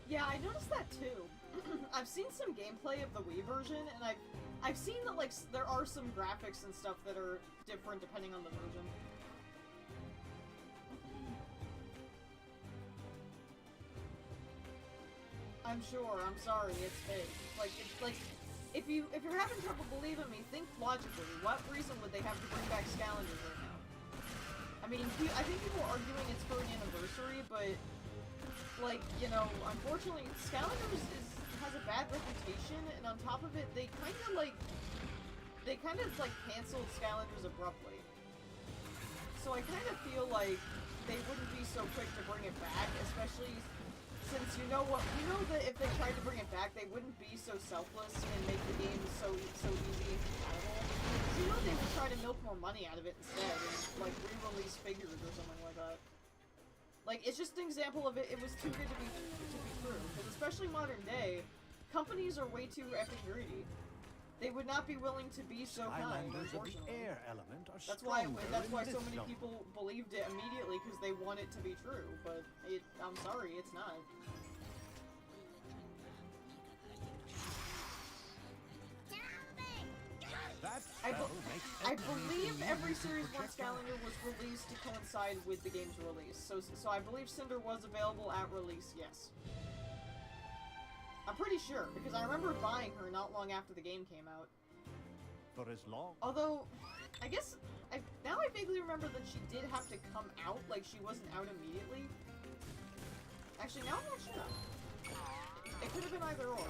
Yeah, I noticed that too. I've seen some gameplay of the Wii version, and I've seen that, like, there are some graphics and stuff that are different depending on the version. I'm sure. I'm sorry. It's fake. Like, if you're having trouble believing me, think logically. What reason would they have to bring back Skylanders right now? I mean, I think people are arguing it's for an anniversary, but, like, you know, unfortunately, Skylanders has a bad reputation, and on top of it, they kind of canceled Skylanders abruptly. So I kind of feel like they wouldn't be so quick to bring it back, especially since you know that if they tried to bring it back, they wouldn't be so selfless and make the game so easy and compatible. You know they would try to milk more money out of it instead, and like re-release figures or something like that. Like, it's just an example of it. It was too good to be true. Because especially modern day, companies are way too effing greedy. They would not be willing to be so kind, unfortunately. Of the air element are that's why so many people believed it immediately, because they want it to be true. But I'm sorry, it's not. I believe every Series 1 Skylander was released to coincide with the game's release. So I believe Cinder was available at release, yes. I'm pretty sure, because I remember buying her not long after the game came out. For as long. Although, I guess, now I vaguely remember that she did have to come out, like she wasn't out immediately. Actually, now I'm not sure. It could have been either or.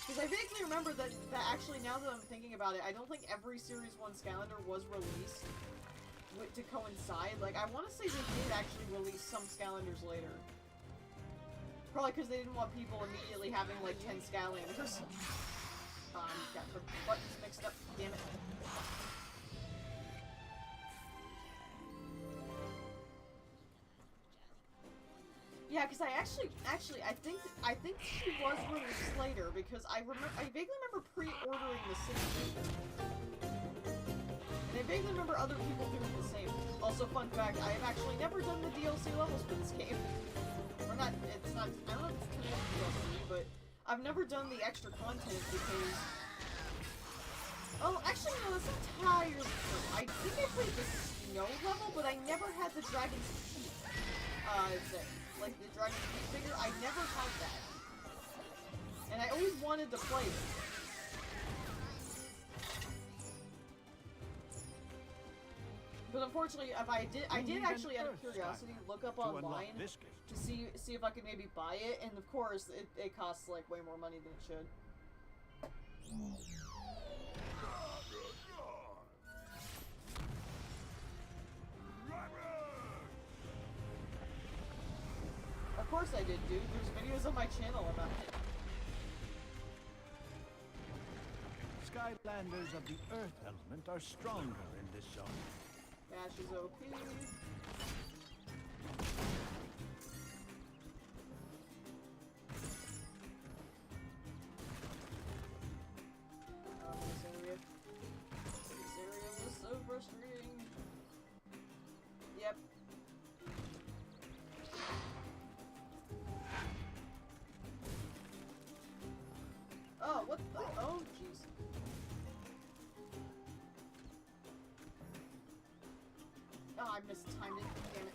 Because I vaguely remember that actually, now that I'm thinking about it, I don't think every Series 1 Skylander was released to coincide. Like, I want to say they did actually release some Skylanders later. Probably because they didn't want people immediately having, like, 10 Skylanders. Got the buttons mixed up, damn it. Yeah, because I think she was released later because I vaguely remember pre-ordering the City. And I vaguely remember other people doing the same. Also, fun fact, I have actually never done the DLC levels for this game. Or not, it's not, I don't know if it's connected to DLC, but I've never done the extra content because... Oh, actually, no, that's entirely true. I think I played the snow level, but I never had the Dragon's Teeth, thing. Like the Dragon's Teeth figure, I never had that. And I always wanted to play it. But unfortunately, if I did actually, out of curiosity, look up online to see if I could maybe buy it, and of course, it costs like way more money than it should. Of course I did, dude. There's videos on my channel about it. Skylanders of the Earth element are stronger in this zone. Dash is OP. This area. This area was so frustrating. Yep. Oh, what the? Oh, jeez. Oh, I mistimed it. Damn it.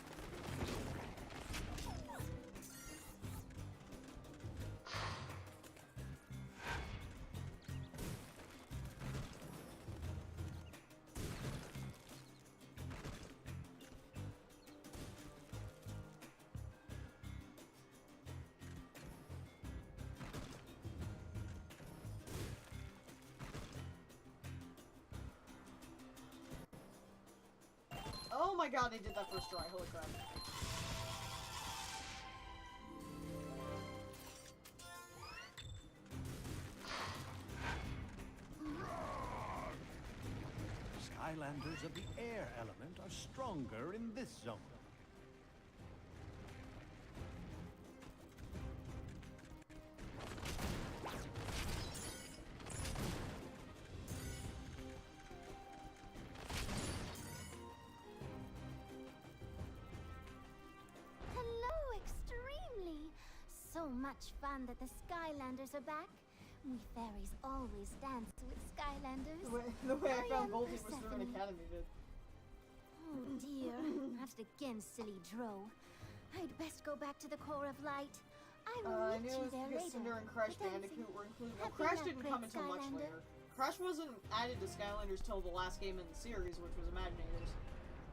Oh my god, they did that first try. Holy crap. Skylanders of the air element are stronger in this zone. So much fun that the Skylanders are back. We fairies always dance with Skylanders. The way I found Goldie was through an academy vid. Oh dear, not again, silly Dro. I'd best go back to the Core of Light. I will meet you there later. Cinder and Crash Bandicoot were included. Well, Crash didn't come until much later. Crash wasn't added to Skylanders till the last game in the series, which was Imaginators.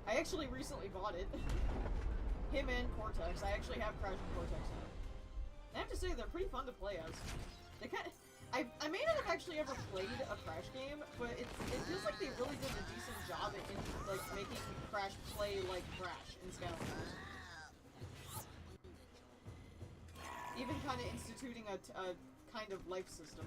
I actually recently bought it. Him and Cortex. I actually have Crash and Cortex now. I have to say, they're pretty fun to play as. They kind of, I may not have actually ever played a Crash game, but it feels like they really did a decent job in like making Crash play like Crash in Skylanders. Even kind of instituting a kind of life system.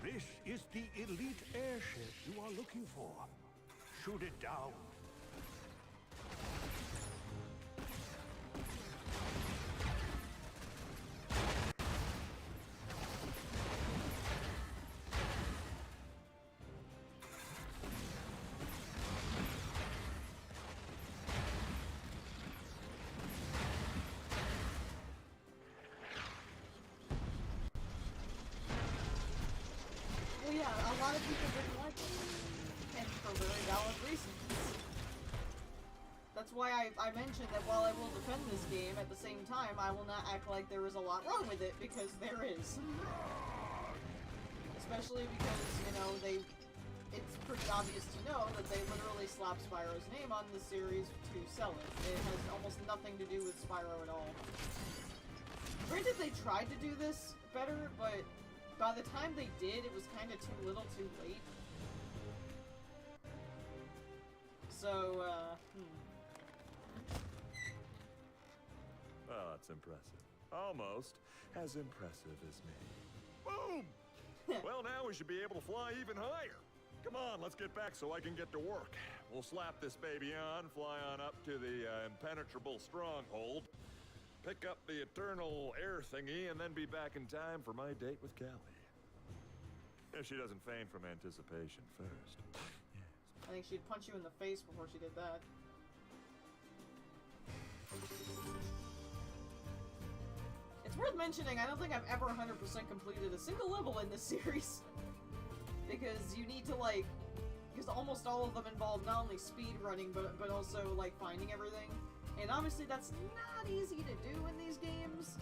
This is the elite airship you are looking for. Shoot it down. lot of people didn't like it. And for very valid reasons. That's why I mentioned that while I will defend this game, at the same time, I will not act like there is a lot wrong with it, because there is. Especially because, you know, it's pretty obvious to know that they literally slapped Spyro's name on the series to sell it. It has almost nothing to do with Spyro at all. Granted, they tried to do this better, but by the time they did, it was kind of too little too late. So, Well, that's impressive. Almost as impressive as me. Boom! Well, now we should be able to fly even higher. Come on, let's get back so I can get to work. We'll slap this baby on, fly on up to the impenetrable stronghold, pick up the eternal air thingy, and then be back in time for my date with Callie. If she doesn't faint from anticipation first. Yes. I think she'd punch you in the face before she did that. It's worth mentioning, I don't think I've ever 100% completed a single level in this series. Because you need to, like... Because almost all of them involve not only speed running, but also, like, finding everything. And obviously that's not easy to do in these games.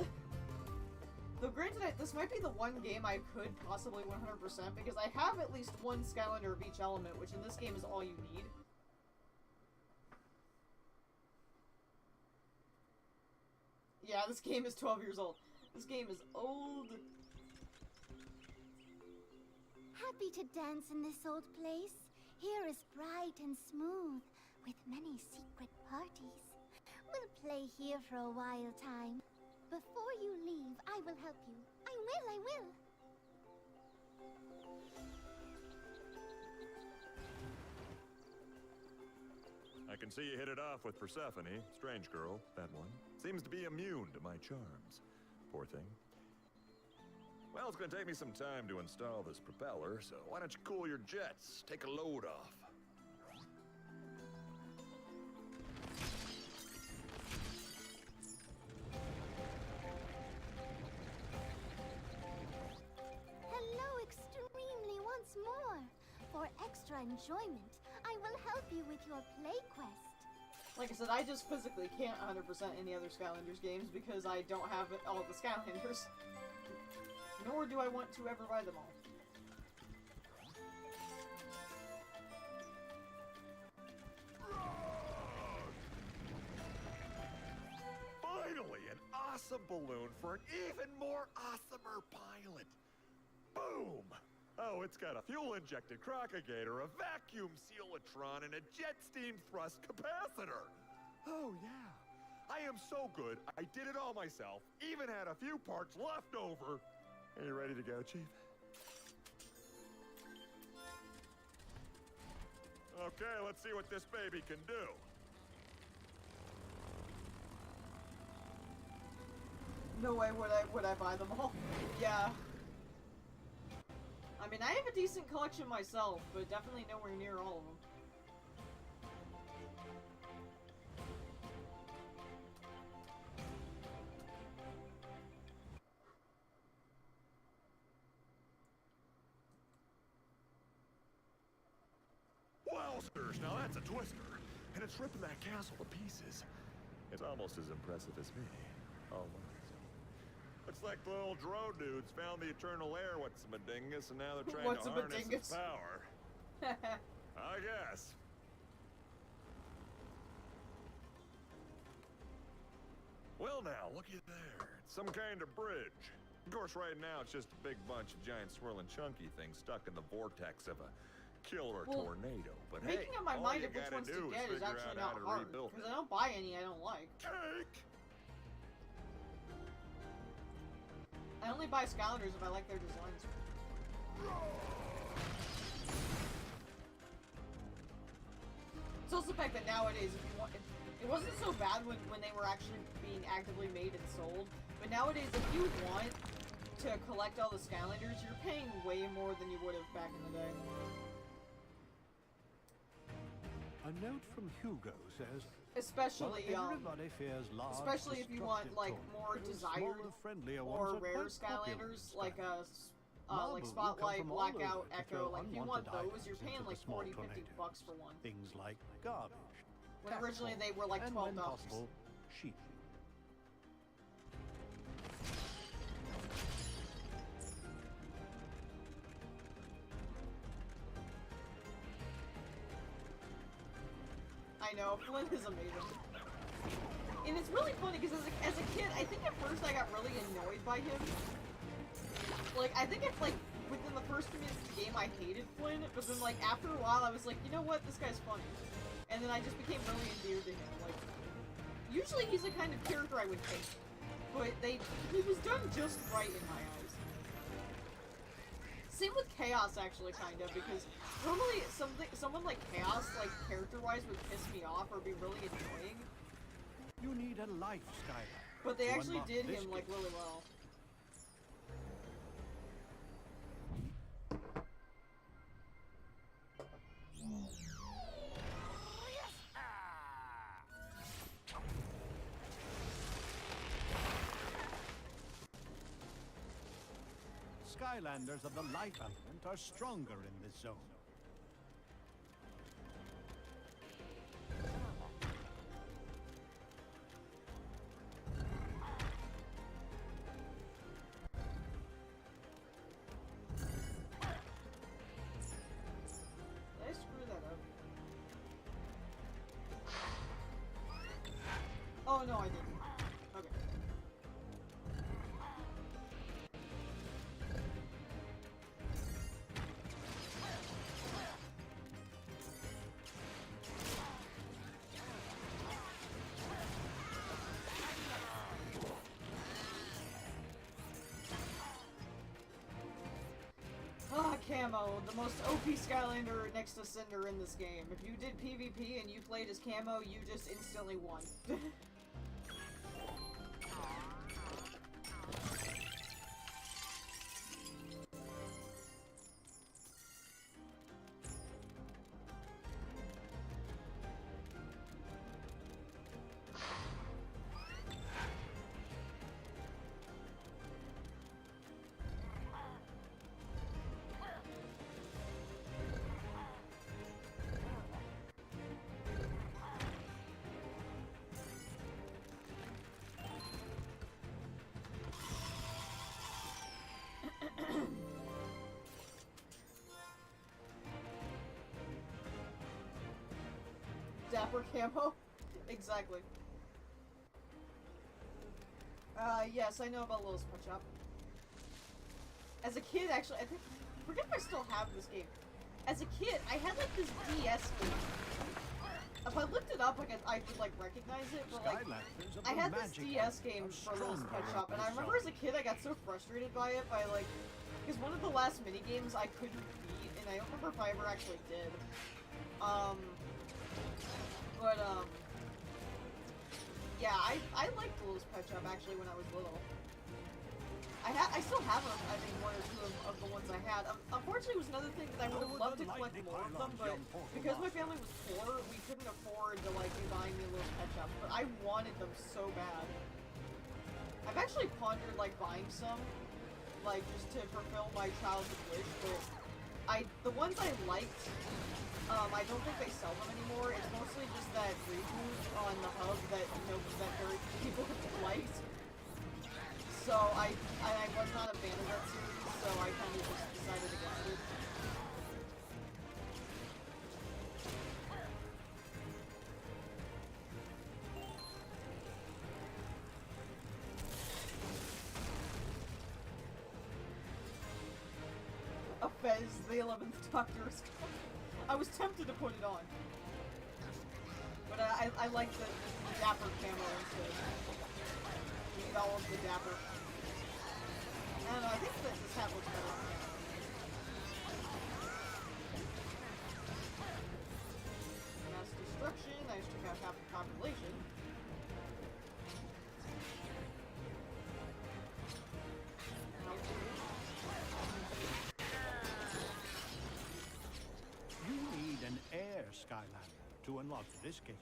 Though granted, this might be the one game I could possibly 100%, because I have at least one Skylander of each element, which in this game is all you need. Yeah, this game is 12 years old. This game is old. Happy to dance in this old place. Here is bright and smooth, with many secret parties. We'll play here for a while time. Before you leave, I will help you. I will. I can see you hit it off with Persephone. Strange girl, that one. Seems to be immune to my charms. Poor thing. Well, it's gonna take me some time to install this propeller, so why don't you cool your jets? Take a load off. Hello, extremely once more. For extra enjoyment, I will help you with your play quest. Like I said, I just physically can't 100% any other Skylanders games because I don't have all the Skylanders. Nor do I want to ever buy them all. Finally, an awesome balloon for an even more awesomer pilot. Boom! Oh, it's got a fuel-injected crocagator, a vacuum sealotron, and a jet steam thrust capacitor. Oh, yeah. I am so good, I did it all myself, even had a few parts left over. Are you ready to go, Chief? Okay, let's see what this baby can do. No way would I buy them all. Yeah. I mean, I have a decent collection myself, but definitely nowhere near all of them. Wowzers, now that's a twister. And it's ripping that castle to pieces. It's almost as impressive as me. Almost. Looks like the little drone dudes found the eternal air what's-a-madingus, and now they're trying to harness its power. I guess. Well now, looky there. It's some kind of bridge. Of course, right now it's just a big bunch of giant swirling chunky things stuck in the vortex of a killer tornado. But making up my mind of which ones to get is actually not hard, because I don't buy any I don't like. Cake! I only buy Skylanders if I like their designs. It's also the fact that nowadays, if you want, it wasn't so bad when they were actually being actively made and sold, but nowadays, if you want to collect all the Skylanders, you're paying way more than you would have back in the day. A note from Hugo says, especially everybody fears large, especially if you want like more desired or rare Skylanders, like like Marbles Spotlight, come from all Blackout, over to Echo. throw Like if you want unwanted those, you're items paying into like the small 40, 50 tornadoes. bucks for one. Things like garbage. When cat originally food, they were like and $12. when possible, sheep. I know, Flynn is amazing. And it's really funny because as a kid, I think at first I got really annoyed by him. Like, I think it's like within the first few minutes of the game I hated Flynn, but then like after a while I was like, you know what, this guy's funny. And then I just became really endeared to him. Like, usually he's the kind of character I would hate, but he was done just right in my eyes. Same with Chaos, actually, kind of, because normally someone like Chaos, like, character-wise, would piss me off or be really annoying. You need a life, Skylar. But they to actually unlock did this him, like, gift. really well. Skylanders of the life element are stronger in this zone. Did I screw that up? Oh, no, I didn't. Okay. Ah, Camo, the most OP Skylander next to Cinder in this game. If you did PvP and you played as Camo, you just instantly won. Dapper Camo? Exactly. Yes, I know about Littlest Pet Shop. As a kid, actually, I forget if I still have this game. As a kid, I had, like, this DS game. If I looked it up, like, I could, like, recognize it, but, like, I had this DS game for Littlest Pet Shop, and I remember as a kid, I got so frustrated by it, like, because one of the last mini-games I couldn't beat, and I don't remember if I ever actually did. Yeah, I liked Littlest Pet Shop, actually, when I was little. I still have, I think, one or two of the ones I had. Unfortunately, it was another thing that I would have loved to collect more of them, but because my family was poor, we couldn't afford to, like, be buying me Littlest Pet Shops, but I wanted them so bad. I've actually pondered, like, buying some, like, just to fulfill my childhood wish, but the ones I liked, I don't think they sell them anymore. It's mostly just that reboot on the hub that, you know, that very few people have liked. So I was not a fan of that series, so I kind of just decided against it. A Fez, the 11th Doctor is coming. I was tempted to put it on. But I like the Dapper camo instead. You need all of the Dapper. I don't know, I think that this hat looks better on camera. Mass destruction, I just took out half the population. You need an air Skylander to unlock this gift.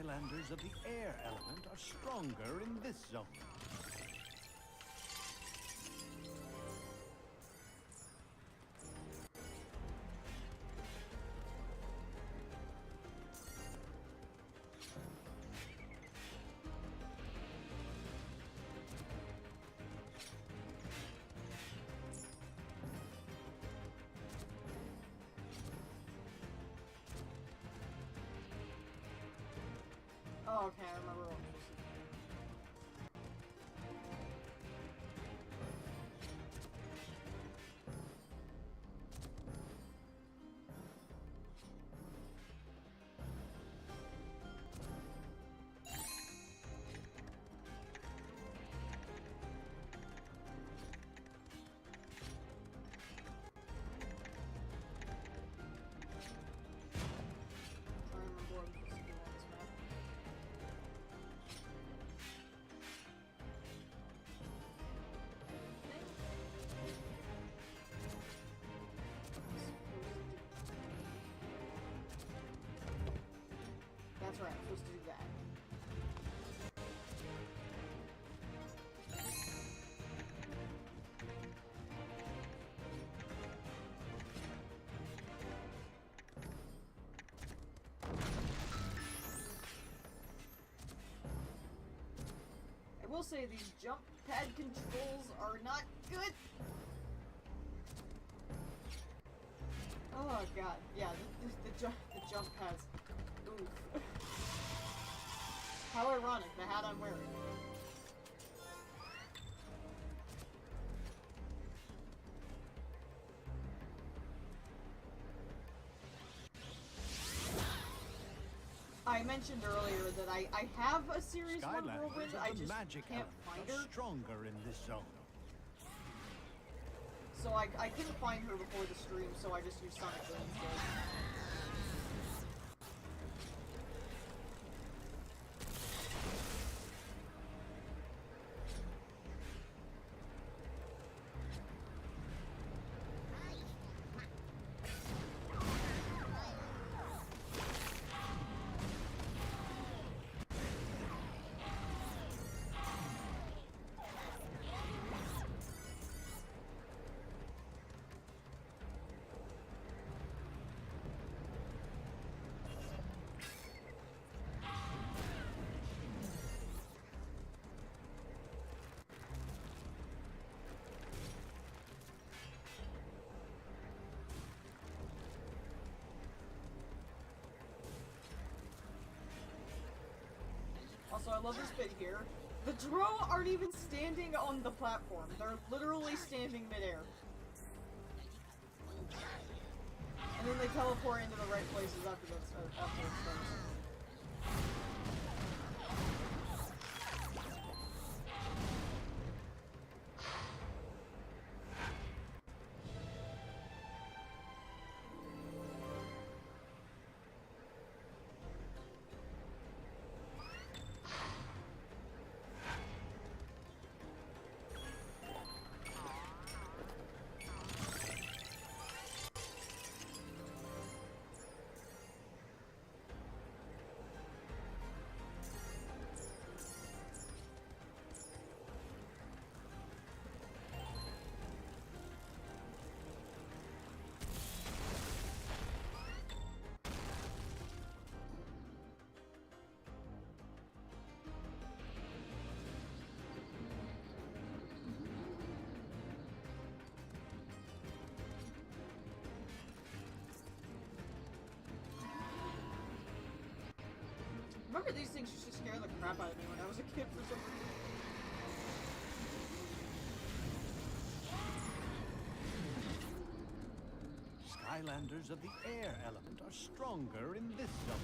Skylanders of the air element are stronger in this zone. Oh, okay, I remember what I'm supposed to do. I remember what I'm supposed to do on this map. That's right, I'm supposed to do that. I will say these jump pad controls are not good. Oh god, yeah, the jump pads. Oof. How ironic, the hat I'm wearing. I mentioned earlier that I have a Series 1 whirlwind, I just can't find her. Stronger in this zone. So I couldn't find her before the stream, so I just used Sonic Boom instead. Also, I love this bit here. The Drow aren't even standing on the platform. They're literally standing midair. And then they teleport into the right places after it's finished. Remember these things used to scare the crap out of me when I was a kid for some reason. Skylanders of the air element are stronger in this zone.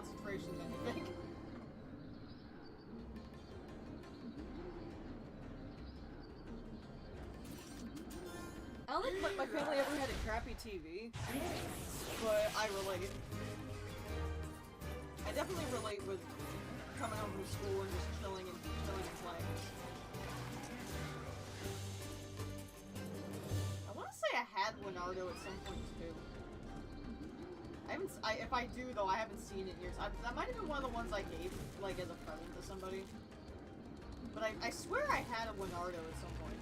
concentration than you think. I don't think my family ever had a crappy TV, but I relate. I definitely relate with coming home from school and just chilling and playing. I want to say I had Leonardo at some point too. If I do though, I haven't seen it in years. That might have been one of the ones I gave, like, as a present to somebody. But I swear I had a Leonardo at some point.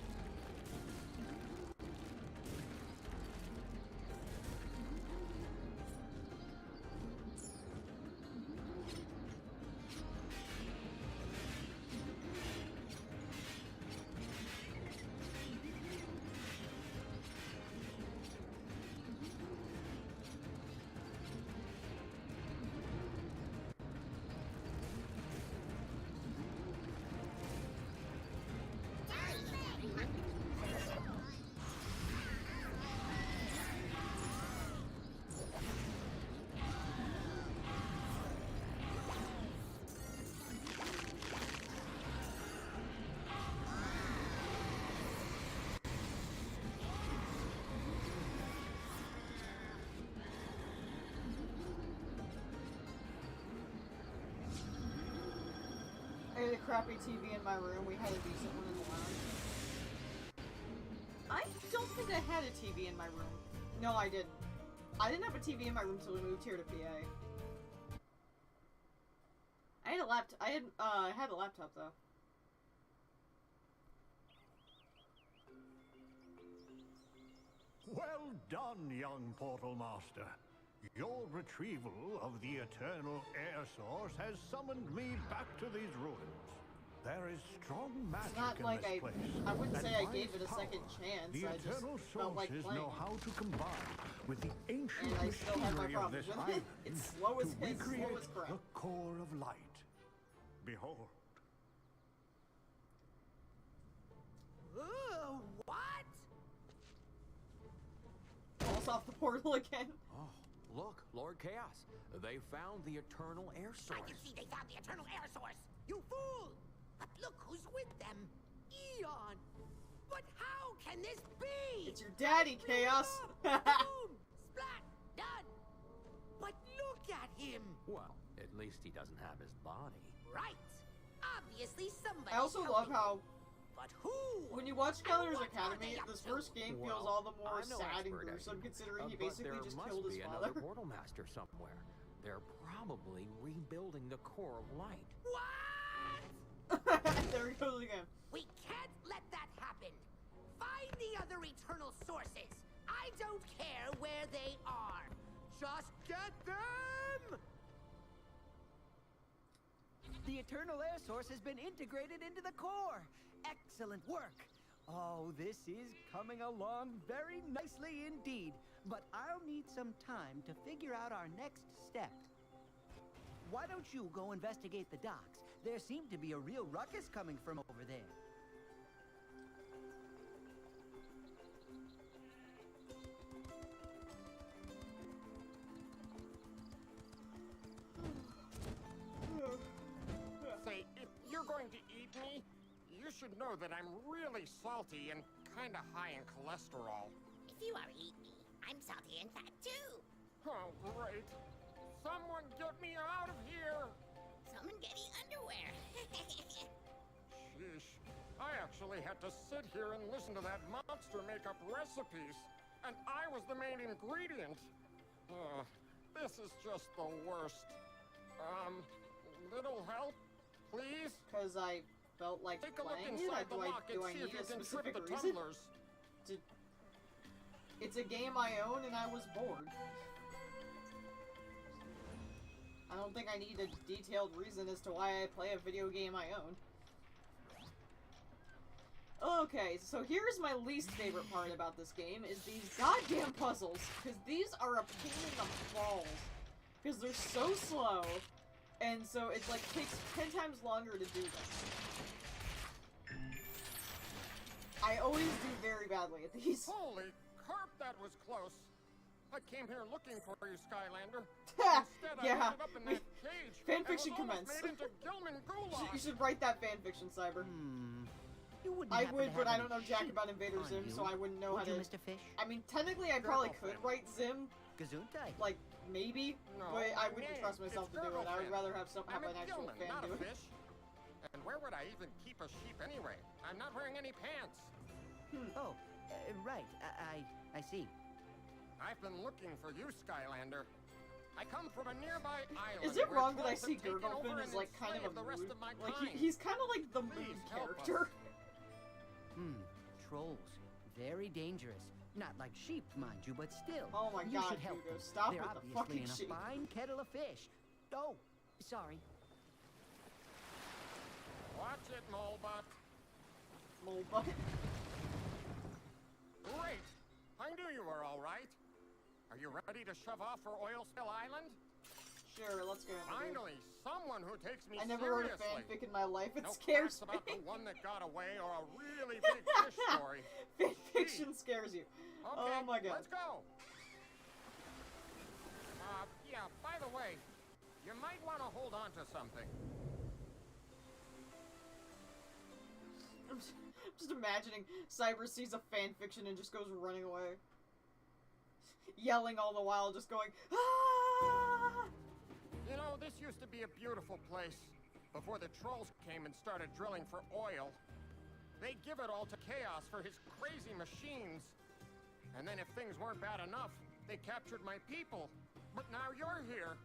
I had a crappy TV in my room. We had a decent one in the lounge. I don't think I had a TV in my room. No, I didn't. I didn't have a TV in my room until we moved here to PA. I had a laptop. I had a laptop though. Well done, young Portal Master. Your retrieval of the eternal air source has summoned me back to these ruins. There is strong magic Not in like this place. I wouldn't say I and gave by it a power, second chance. The I just eternal felt like sources playing know it. how to combine with the ancient And I still have my machinery of problems this with it. island It's slow as to hell, recreate slow as crap. the core of light. Behold. Ooh, what? Almost off the portal again. Oh, look, Lord Chaos. They found the eternal air source. I can see they found the eternal air source. You fool! But look who's with them. Eon! But how can this be? It's your daddy, Chaos. Boom! Splat! Done! But look at him! Well, at least he doesn't have his body. Right! Obviously somebody. I also love how But who? when you watch Skylanders what are Academy, they up this to? first game feels Well, all the more I'm no sad and expert, as gruesome you- considering he but basically there just must killed his be father. another portal master somewhere. They're probably rebuilding the core of light. What? There he goes again. We can't let that happen. Find the other eternal sources. I don't care where they are. Just get them! The eternal air source has been integrated into the core. Excellent work. Oh, this is coming along very nicely indeed. But I'll need some time to figure out our next step. Why don't you go investigate the docks? There seemed to be a real ruckus coming from over there. Say, if you're going to eat me, you should know that I'm really salty and kinda high in cholesterol. If you are eat me, I'm salty and fat too. Oh, great. Someone get me out of here! Someone get me underwear. Sheesh. I actually had to sit here and listen to that monster make up recipes. And I was the main ingredient. This is just the worst. Little help, please? Because I felt like Take a look playing it? inside the Do lock and I see need if you a can trip specific the reason? tumblers. It's a game I own and I was bored. I don't think I need a detailed reason as to why I play a video game I own. Okay, so here's my least favorite part about this game, is these goddamn puzzles. Because these are a pain in the balls. Because they're so slow, and so it like takes 10 times longer to do them. I always do very badly at these. Holy carp, that was close. I came here looking for you, Skylander. Ha! Instead, I Yeah, ended up in that cage. fanfiction and was commence. almost made into Gilman Goulash. You should write that fanfiction, Cyber. You wouldn't I happen would, to but have I don't know any jack sheep about Invader on Zim, you? so I wouldn't know Would how you, to... Mr. Fish? I mean, technically, I probably could write Zim, Gesundheit. like, maybe, No, but I my wouldn't name trust myself is to do it. I would Gurglefin. rather have some I'm have a an actual Gilman, fan not do a it. fish. And where would I even keep a sheep anyway? I'm not wearing any pants. Oh, right. I see. I've been looking for you, Skylander. I come from a nearby island. Is it where wrong that I trolls see have taken over Gurglefin as and like kind of a enslaved the rest mood? of my Like kind. he's kind of like the Please mood help us. character. Trolls. Very dangerous. Not like sheep, mind you, but still. Oh my you God, should help Hugo, them. stop They're with the obviously fucking in a sheep. fine kettle of fish. Oh, sorry. Watch it, Molebutt. Molebutt. Great. I knew you were all right. Are you ready to shove off for Oil Spill Island? Sure, let's go. Finally, someone who takes me I never wrote a seriously. fanfic in my life. It No scares facts about me. the one that got away or a really big fish story. Fanfiction scares you. Okay, Oh my God. let's go. Yeah, by the way, you might want to hold on to something. I'm just imagining Cyber sees a fanfiction and just goes running away. Yelling all the while, just going, ah! You know, this used to be a beautiful place before the trolls came and started drilling for oil. They'd give it all to Chaos for his crazy machines. And then if things weren't bad enough, they captured my people. But now you're here.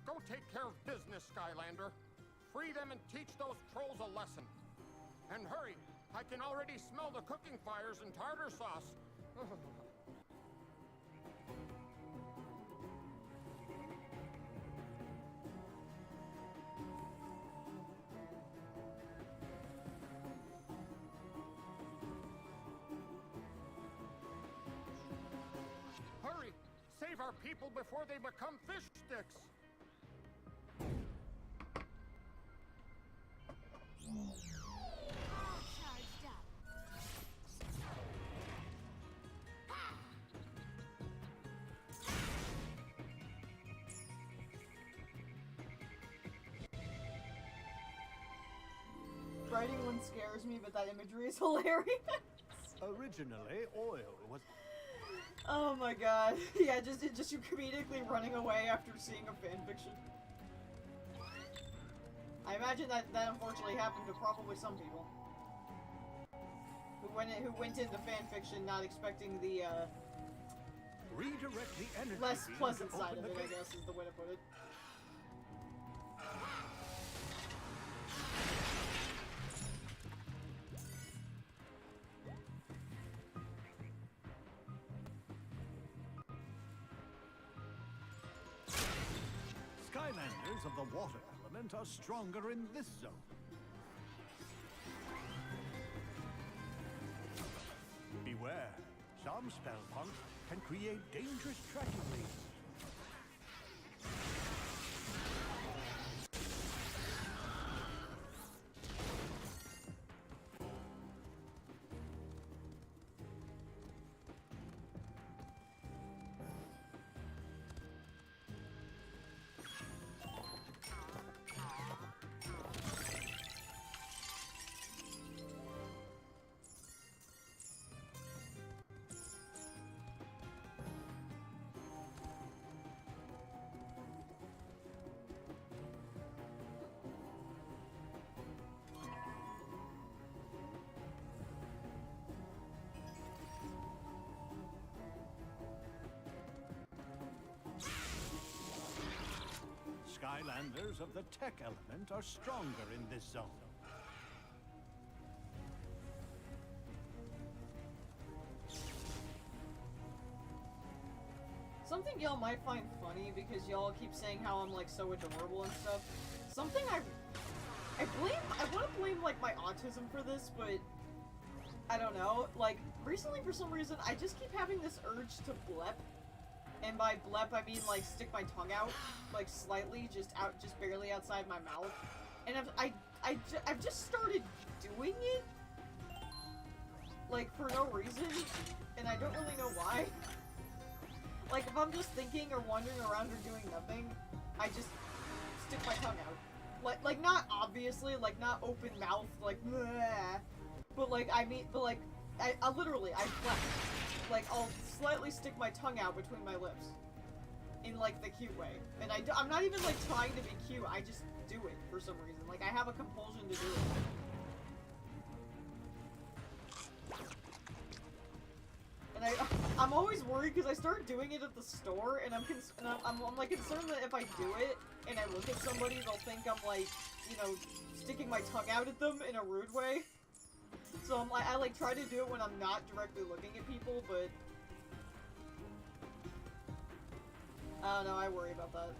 Go take care of business, Skylander. Free them and teach those trolls a lesson. And hurry, I can already smell the cooking fires and tartar sauce. Hurry, save our people before they become fish sticks. All charged up. Writing one scares me, but that imagery is hilarious. Originally, oil was... Oh my God. Yeah, just you comedically running away after seeing a fanfiction. I imagine that unfortunately happened to probably some people. Who went into fanfiction not expecting the, Redirect the energy less beam pleasant to side open of it, the I gate. guess is the way to put it. Skylanders of the water element are stronger in this zone. Beware, some spellpunks can create dangerous tracking leads. Skylanders of the tech element are stronger in this zone. Something y'all might find funny because y'all keep saying how I'm like so adorable and stuff. Something I want to blame like my autism for this, but I don't know. Like recently for some reason I just keep having this urge to blep. And by blep I mean like stick my tongue out like slightly just barely outside my mouth. And I've just started doing it like for no reason and I don't really know why. Like, if I'm just thinking or wandering around or doing nothing, I just stick my tongue out. Like not obviously, like, not open mouth, like, bleh. But, like, I mean, but, like, I literally, I flex. Like, I'll slightly stick my tongue out between my lips. In, like, the cute way. And I'm not even, like, trying to be cute, I just do it for some reason. Like, I have a compulsion to do it. And I'm always worried because I start doing it at the store, and I'm like concerned that if I do it and I look at somebody, they'll think I'm like, you know, sticking my tongue out at them in a rude way. So I like try to do it when I'm not directly looking at people, but I don't know, I worry about that.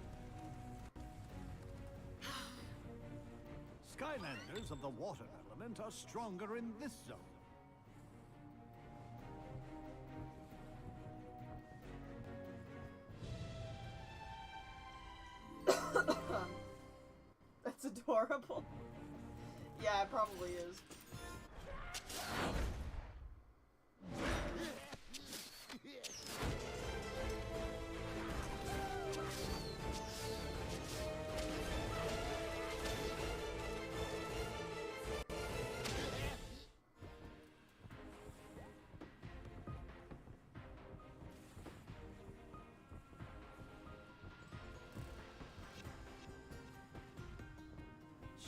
Skylanders of the water element are stronger in this zone. That's adorable. Yeah, it probably is.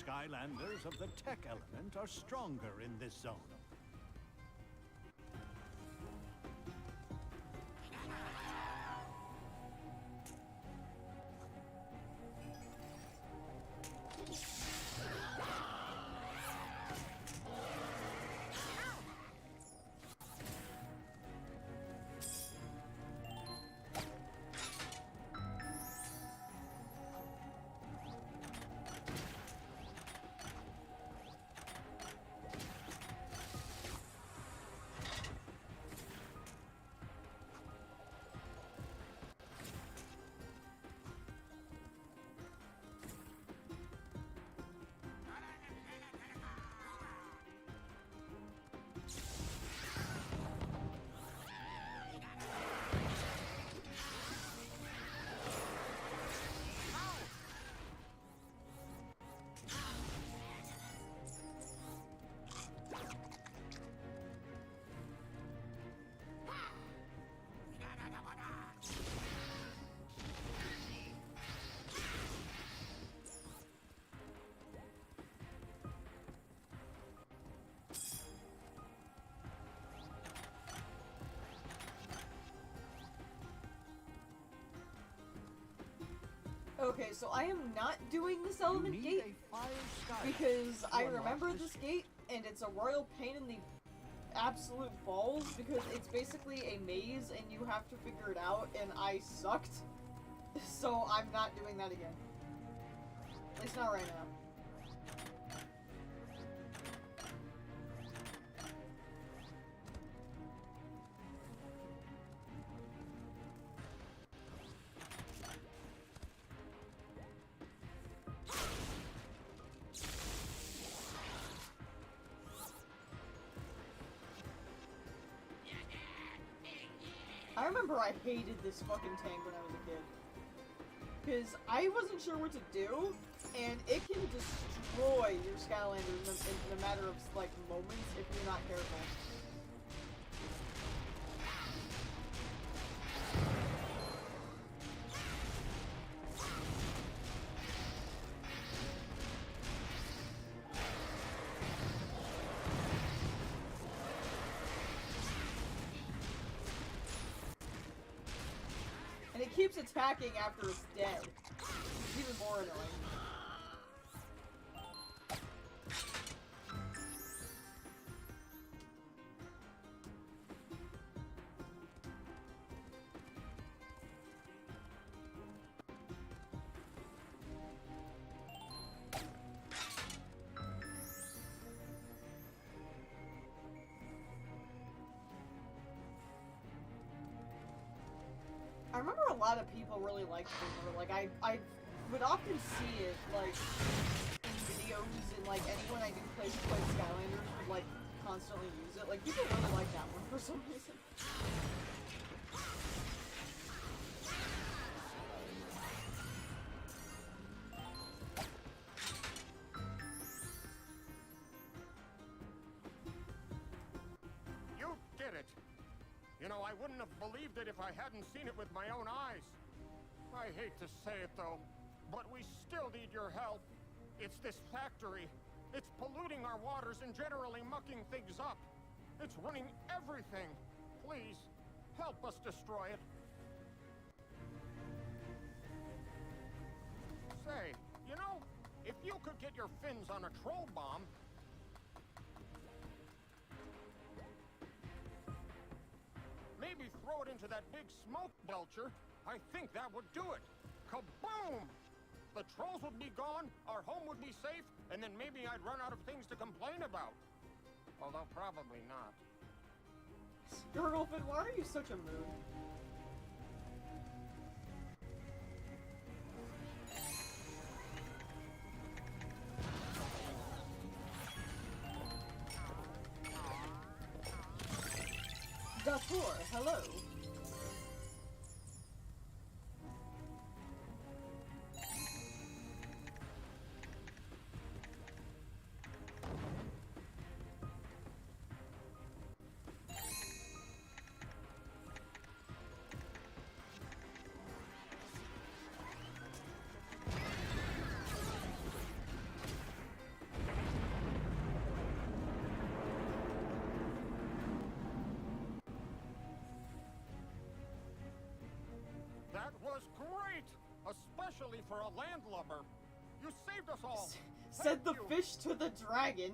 Skylanders of the tech element are stronger in this zone. Okay, so I am not doing this element gate because I remember this gate and it's a royal pain in the absolute balls because it's basically a maze and you have to figure it out and I sucked. So I'm not doing that again. At least not right now. I remember I hated this fucking tank when I was a kid. Because I wasn't sure what to do, and it can destroy your Skylanders in a matter of, like, moments if you're not careful. And it keeps attacking after it's dead. It's even more annoying. I remember a lot of people really liked Boomer. Like, I would often see it, like, in videos and, like, anyone I knew played Skylanders would, like, constantly use it. Like, people really like that one for some reason. You know, I wouldn't have believed it if I hadn't seen it with my own eyes. I hate to say it, though, but we still need your help. It's this factory. It's polluting our waters and generally mucking things up. It's ruining everything. Please, help us destroy it. Say, you know, if you could get your fins on a troll bomb... maybe throw it into that big smoke belcher, I think that would do it. Kaboom! The trolls would be gone, our home would be safe, and then maybe I'd run out of things to complain about. Although probably not. Gurglefin, why are you such a mood? Dator, hello. That was great! Especially for a landlubber. You saved us all. Said the Thank you. fish to the dragon.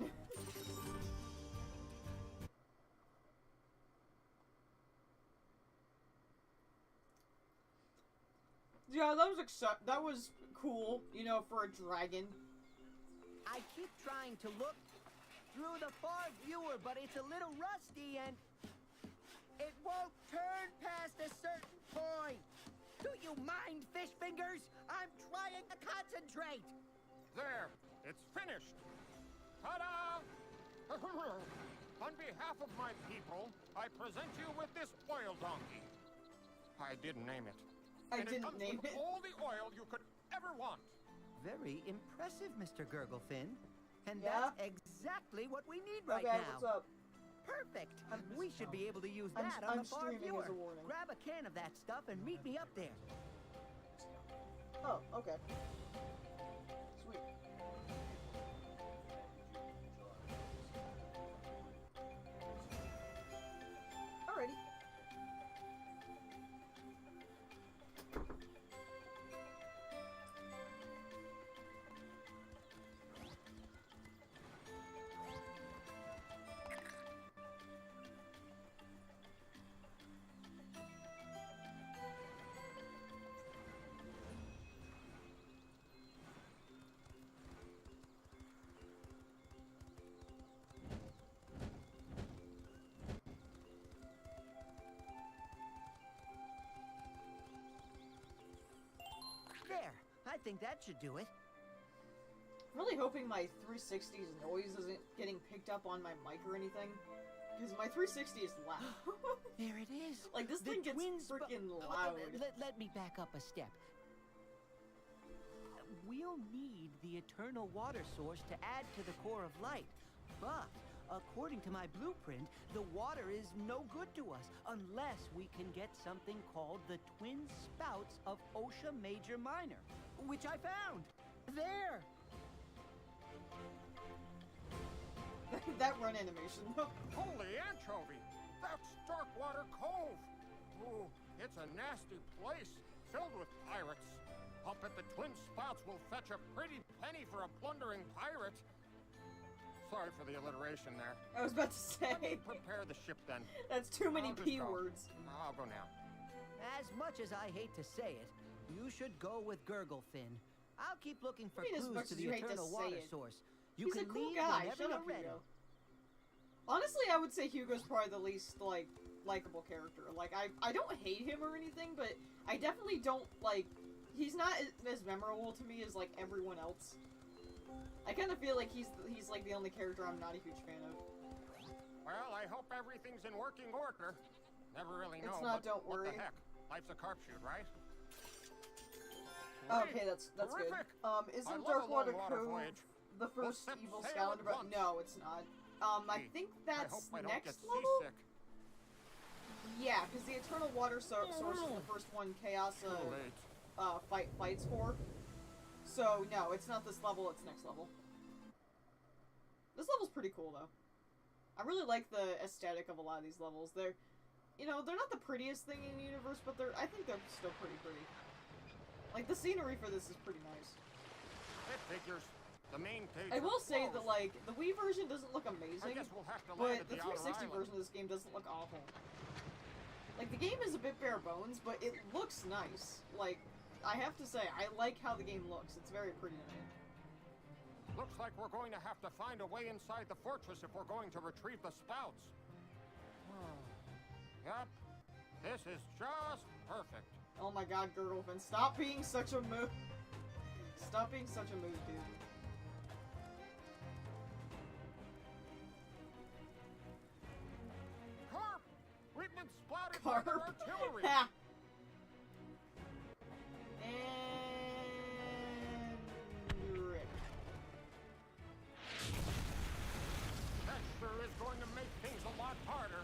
Yeah, that was cool, you know, for a dragon. I keep trying to look through the far viewer, but it's a little rusty and it won't turn past a certain point. Do you mind, fish fingers? I'm trying to concentrate. There, it's finished. Ta-da! On behalf of my people, I present you with this oil donkey. I didn't name it. I And didn't comes name with it. all the oil you could ever want. Very impressive, Mr. Gurglefin. And Yeah? that's exactly what we need right Okay, now. what's up? Perfect. We should be able to use I'm- that on I'm the far streaming viewer. as a warning. Grab a can of that stuff and meet me up there. Oh, okay. Sweet. Alrighty. There. I think that should do it. Really hoping my 360's noise isn't getting picked up on my mic or anything. Because my 360 is loud. There it is. Like, this The thing gets twin freaking Oh, loud. let me back up a step. We'll need the eternal water source to add to the core of light. But, according to my blueprint, the water is no good to us unless we can get something called the twin spouts of Osha Major Minor, which I found. There! That run animation. Holy anchovy! That's Darkwater Cove! Ooh, it's a nasty place, filled with pirates. I'll bet the Twin Spouts will fetch a pretty penny for a plundering pirate. Sorry for the alliteration there. I was about to say. Let me prepare the ship then. That's too many I'll just P go. words. I'll go now. As much as I hate to say it, you should go with Gurglefin. I'll keep looking for I mean, as clues much to as the you hate to eternal say water it. source. You He's can a cool leave guy. whenever Shut you're up, ready. Hugo. Honestly, I would say Hugo's probably the least, like, likable character. Like, I don't hate him or anything, but I definitely don't, like, he's not as memorable to me as, like, everyone else. I kind of feel like he's like, the only character I'm not a huge fan of. Well, I hope everything's in working order. Never really know. It's not, but don't what worry. the heck? Life's a carp shoot, right? Okay, that's Terrific. good. I Isn't love a long Darkwater water Cove voyage. the first set evil sail Skylander? at But once. no, it's not. I think I that's hope I don't get next level? seasick. Yeah, eternal water source in the first one, Chaos fights for. So no, it's not this level. It's next level. This level's pretty cool though. I really like the aesthetic of a lot of these levels. They're, you know, they're not the prettiest thing in the universe, but I think they're still pretty pretty. Like the scenery for this is pretty nice. It figures. The main page I will say closed. that, like, the Wii version doesn't look amazing, I guess we'll have to but land at the the outer 360 island. version of this game doesn't look awful. Like, the game is a bit bare bones, but it looks nice. Like, I have to say, I like how the game looks. It's very pretty to me. Looks like we're going to have to find a way inside the fortress if we're going to retrieve the spouts. Yep. This is just perfect. Oh my god, Gurglefin, stop being such a mood. Stop being such a mood, dude. Carp! We've been splattered Carp. by their artillery! Ha! And... rip. That sure is going to make things a lot harder.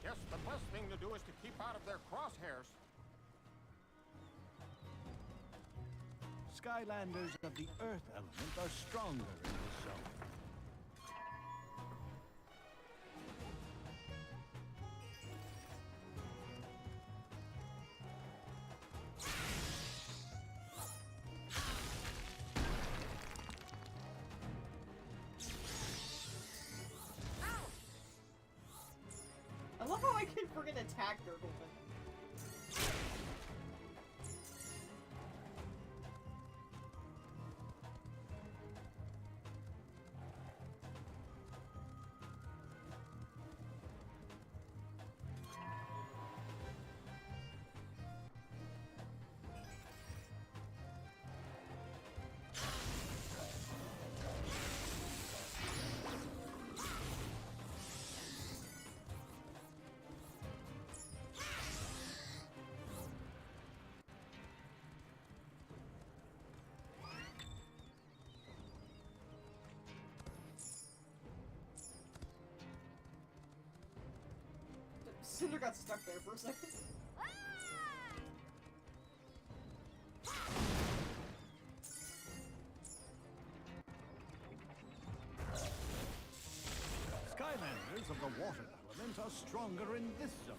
Guess the best thing to do is to keep out of their crosshairs. Skylanders of the Earth element are stronger in this zone. I love how I can friggin' attack Gurglefin. Cinder got stuck there for a second. Skylanders of the water element are stronger in this zone.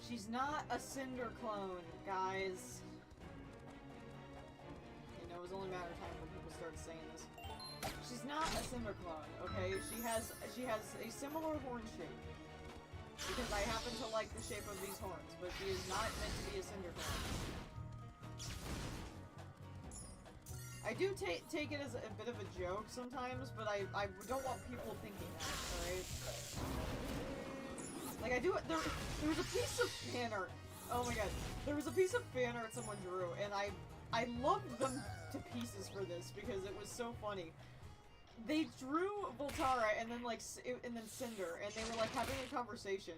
She's not a Cinder clone, guys. You know, it was only a matter of time when people started saying this. She's not a Cinder clone, okay? She has a similar horn shape. Because I happen to like the shape of these horns, but she is not meant to be a Cinder clone. I do take it as a bit of a joke sometimes, but I don't want people thinking that, alright? Like, I do it, there was a piece of fan art, oh my god, there was a piece of fan art someone drew, and I loved them to pieces for this, because it was so funny. They drew Voltara, and then, like, and then Cinder, and they were, like, having a conversation,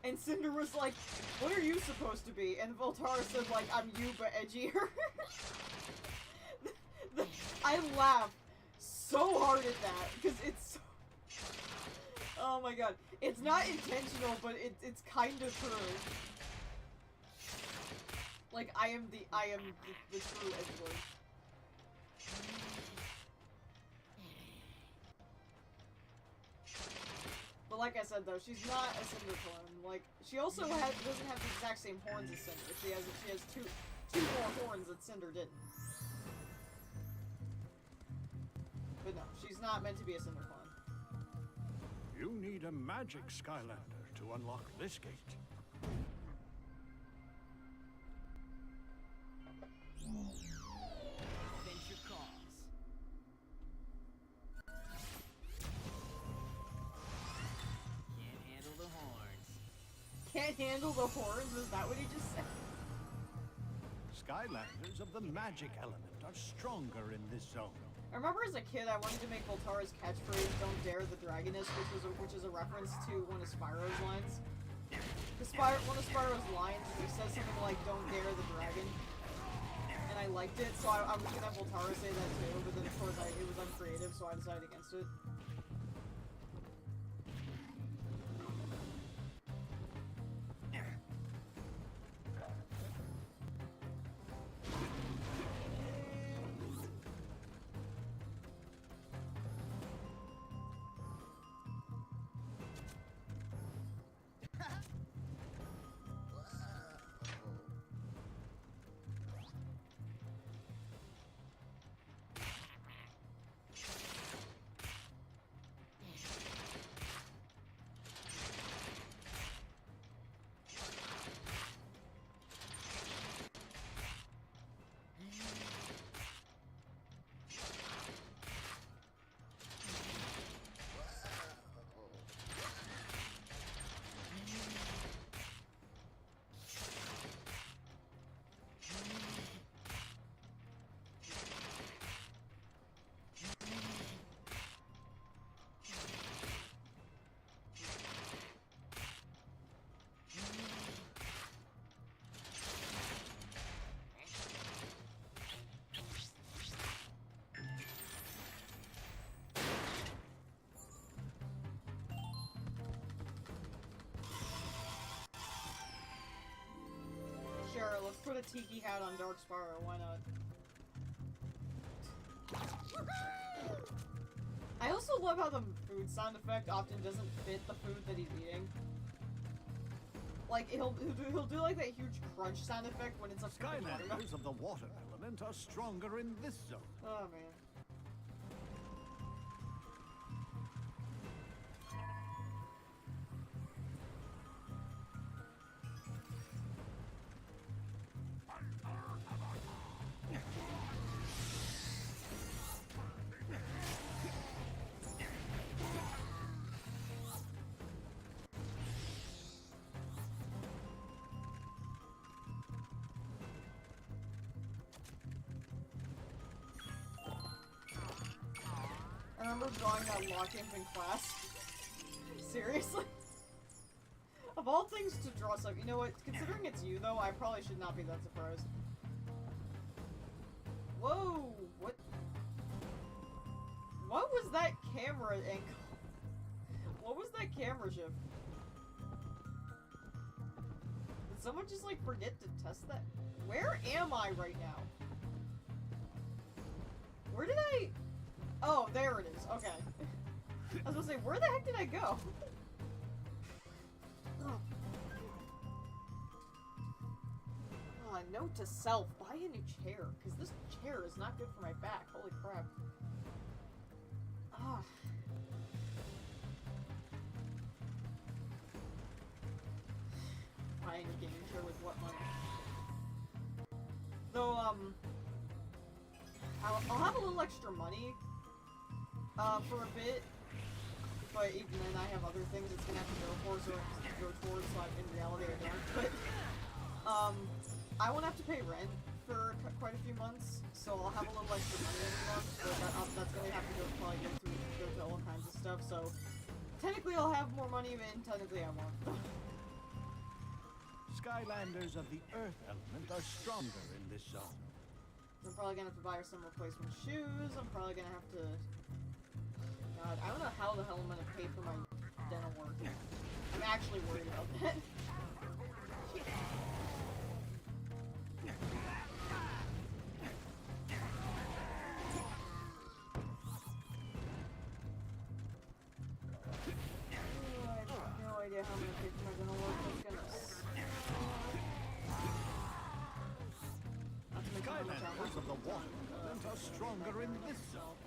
and Cinder was like, what are you supposed to be? And Voltara said, like, I'm you, but edgier. I laughed so hard at that, because it's so... Oh my god. It's not intentional, but it's kind of true. Like, I am the true edgelord. But like I said though, she's not a Cinder clone. Like, she also doesn't have the exact same horns as Cinder. She has two more horns that Cinder didn't. But no, she's not meant to be a Cinder clone. You need a magic Skylander to unlock this gate. Adventure calls. Can't handle the horns. Can't handle the horns? Is that what he just said? Skylanders of the magic element are stronger in this zone. I remember as a kid, I wanted to make Voltara's catchphrase "Don't dare the dragoness," which is a reference to one of Spyro's lines. One of Spyro's lines, he says something like, "Don't dare the dragon." And I liked it, so I was gonna have Voltara say that too, but then of course it was uncreative, so I decided against it. Sure, let's put a tiki hat on Dark Spyro, why not? I also love how the food sound effect often doesn't fit the food that he's eating. Like, he'll do like that huge crunch sound effect when it's a Skylanders of the water element are stronger in this zone. Oh man. I remember drawing that lock imp in class. Seriously? Of all things to draw stuff, you know what? Considering it's you, though, I probably should not be that surprised. Whoa! What? What was that camera angle? What was that camera shift? Did someone just, like, forget to test that? Where am I right now? Where did I... Oh, there it is. Okay. I was gonna say, where the heck did I go? Oh. Note to self, buy a new chair, because this chair is not good for my back. Holy crap. Ah. Buying a gaming chair with what money? Though, I'll have a little extra money for a bit, but even then I have other things it's gonna have to go for, so go towards, so in reality I don't. But I won't have to pay rent for quite a few months, so I'll have a little extra money every month. But that's gonna have to probably go to all kinds of stuff. So technically I'll have more money, and technically I won't. Skylanders of the earth element are stronger in this zone. I'm probably gonna have to buy her some replacement shoes. I'm probably gonna have to... God, I don't know how the hell I'm gonna pay for my dental work. I'm actually worried about that. Oh, I have no idea how I'm gonna pay for my dental work. That's gonna... Skylanders of the water element are stronger in this zone.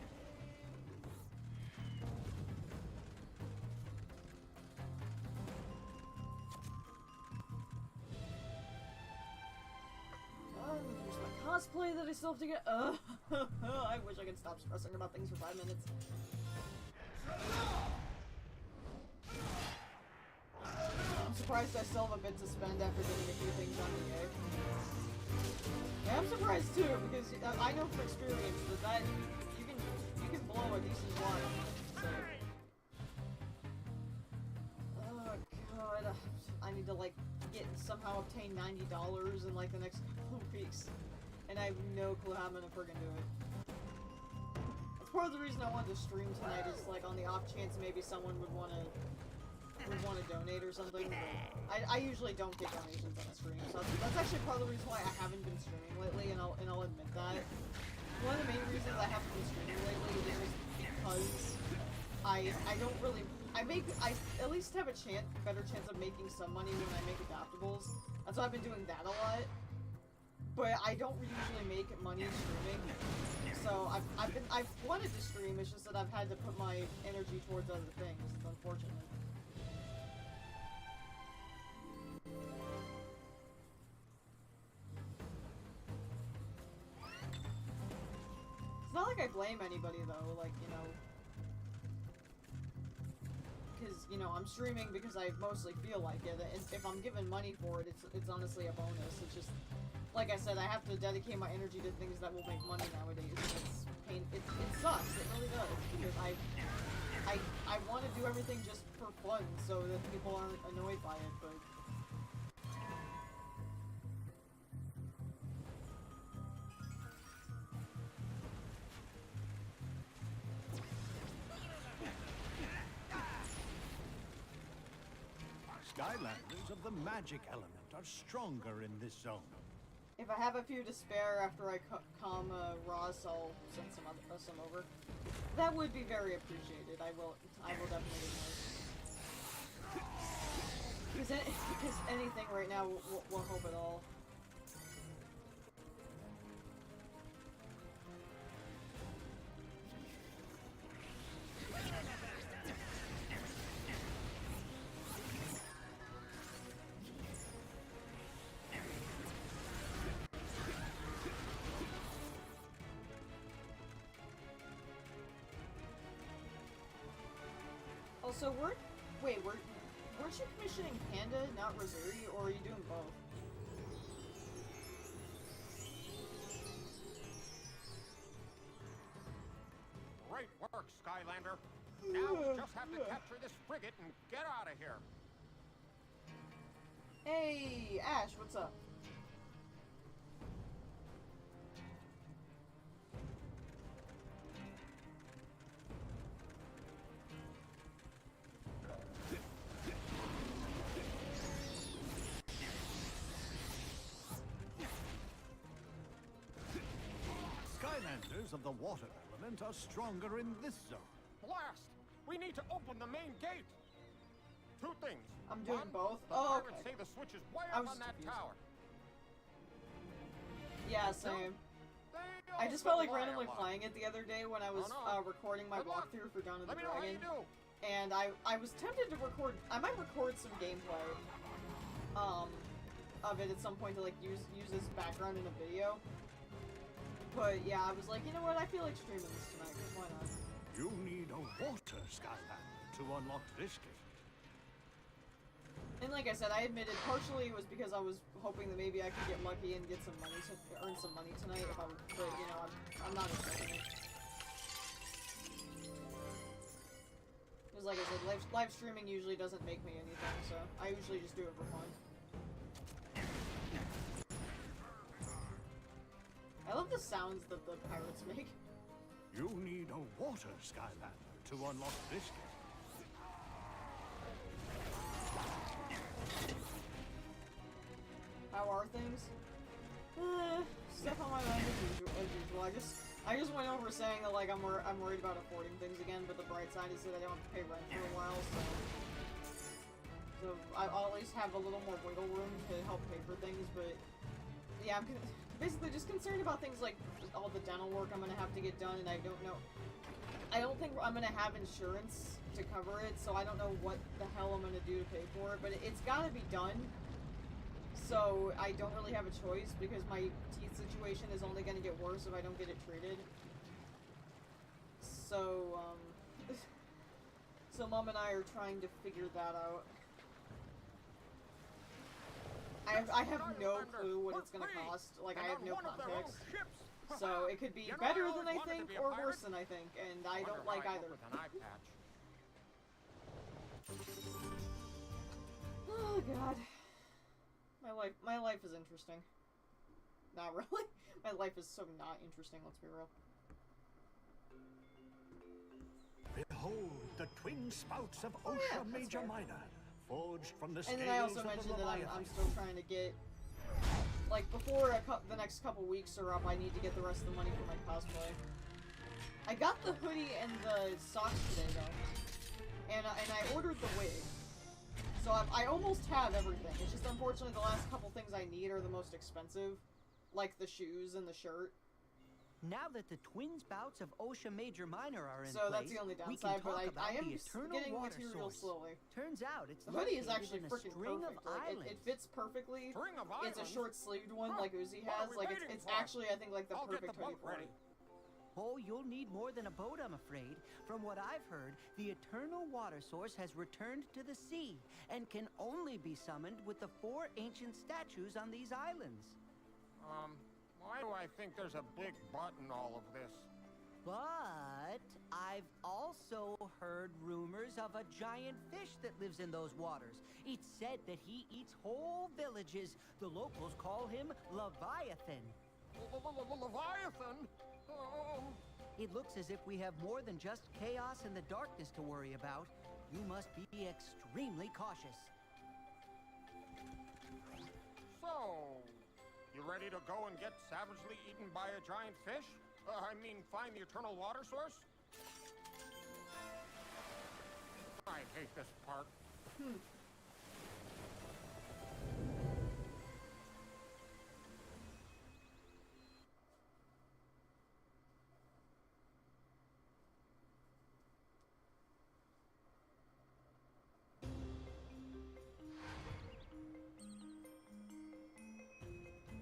There's my cosplay that I still have to get. I wish I could stop stressing about things for 5 minutes. I'm surprised I still have a bit to spend after getting a few things on the game. Yeah, I'm surprised too, because I know from experience that you can blow a decent wad. So. Oh god, I I need to like somehow obtain $90 in like the next couple of weeks, and I have no clue how I'm gonna friggin' do it. That's part of the reason I wanted to stream tonight, is like on the off chance maybe someone would wanna donate or something. But I usually don't take donations on a stream, so that's actually part of the reason why I haven't been streaming lately, and I'll admit that. One of the main reasons I haven't been streaming lately is just because I don't really, I at least have a better chance of making some money when I make adaptables. That's why I've been doing that a lot. But I don't usually make money streaming. So I've wanted to stream, it's just that I've had to put my energy towards other things, unfortunately. It's not like I blame anybody though, like, you know, because, you know, I'm streaming because I mostly feel like it, and if I'm given money for it, it's honestly a bonus. It's just, like I said, I have to dedicate my energy to things that will make money nowadays, and it sucks, it really does, because I want to do everything just for fun, so that people aren't annoyed by it, but... Skylanders of the magic element are stronger in this zone. If I have a few to spare after I calm Roz, I'll send some over. That would be very appreciated. I will definitely do this. Because anything right now will help at all. So weren't you commissioning Panda, not Rosary, or are you doing both? Great work, Skylander. Now we just have to capture this frigate and get out of here. Hey, Ash, what's up? Skylanders of the water element are stronger in this zone. Blast! We need to open the main gate. Two things. I'm doing both. The Oh, pirates okay. say the switch is way up on that tower. Yeah, same. I just felt like randomly playing it the other day when I was recording my walkthrough for Dawn of the Dragon. And I was tempted to record. I might record some gameplay of it at some point to like use as background in a video. But yeah, I was like, you know what? I feel like streaming this tonight. Why not? You need a water Skylander to unlock this gate. And like I said, I admitted partially it was because I was hoping that maybe I could get lucky and get some money to earn some money tonight. If I would, but you know, I'm not expecting it. Because like I said, live streaming usually doesn't make me anything, so I usually just do it for fun. I love the sounds that the pirates make. You need a water Skylander to unlock this gate. How are things? Stuff on my mind as usual. I just went over saying that like I'm worried about affording things again, but the bright side is that I don't have to pay rent for a while, so I'll at least have a little more wiggle room to help pay for things. But yeah, I'm basically just concerned about things like all the dental work I'm gonna have to get done, and I don't think I'm gonna have insurance to cover it, so I don't know what the hell I'm gonna do to pay for it. But it's gotta be done. So I don't really have a choice because my teeth situation is only going to get worse if I don't get it treated. So, so Mom and I are trying to figure that out. I have no clue what it's going to cost. Like, I have no context. So it could be better than I think or worse than I think, and I don't like either. Oh god. My life is interesting. Not really. My life is so not interesting, let's be real. Behold the twin spouts of Osha Major Minor, forged from the scales And then I also of the mentioned that I'm Leviathan. still trying to get, like, before the next couple weeks are up, I need to get the rest of the money for my cosplay. I got the hoodie and the socks today, though. And I ordered the wig. So I almost have everything. It's just unfortunately the last couple things I need are the most expensive. Like the shoes and the shirt. Now that the twin spouts of Osha Major Minor are in So place, that's the only we can downside, but talk I about am the eternal getting water material source. slowly. Turns out it's The hoodie is located actually in a freaking string perfect. of Like, islands. it fits perfectly. String of It's a islands? short-sleeved one, Huh. like Uzi What are has. we Like, waiting it's for? actually, I think, like the I'll get perfect the hoodie boat for ready. it. Oh, you'll need more than a boat, I'm afraid. From what I've heard, the eternal water source has returned to the sea and can only be summoned with the 4 ancient statues on these islands. Why do I think there's a big but in all of this? But I've also heard rumors of a giant fish that lives in those waters. It's said that he eats whole villages. The locals call him Leviathan. Leviathan? It looks as if we have more than just chaos and the darkness to worry about. You must be extremely cautious. So, you ready to go and get savagely eaten by a giant fish? Find the eternal water source? I hate this part.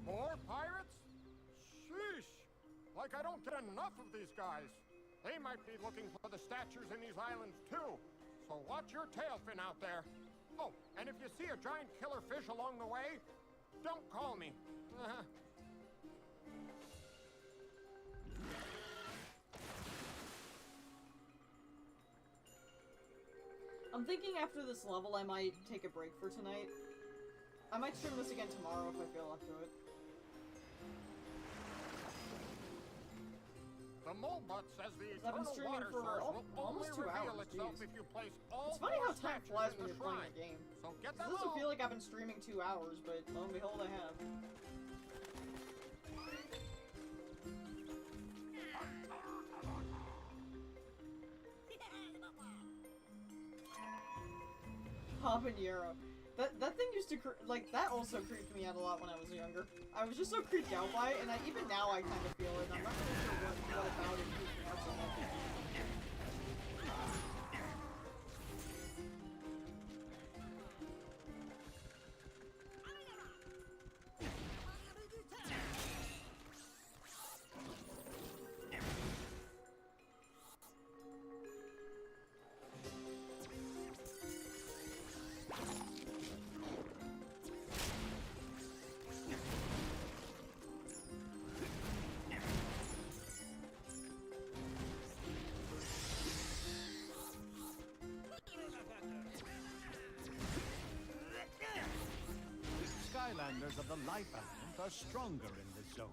More pirates? Sheesh! Like I don't get enough of these guys. They might be looking for the statues in these islands too. So watch your tail fin out there. Oh, and if you see a giant killer fish along the way, don't call me. I'm thinking after this level I might take a break for tonight. I might stream this again tomorrow if I feel up to it. The mole butt says the I've been eternal streaming water for source will almost 2 only reveal hours, itself jeez. if you place all It's funny four how time statues flies in when the you're playing shrine. a game. So get It them doesn't all. feel like I've been streaming 2 hours, but lo and behold I have. Habanero. That thing used to that also creeped me out a lot when I was younger. I was just so creeped out by it, and even now I kind of feel it. I'm not really sure what about it creeps me out so much. Skylanders of the Life Element are stronger in this zone.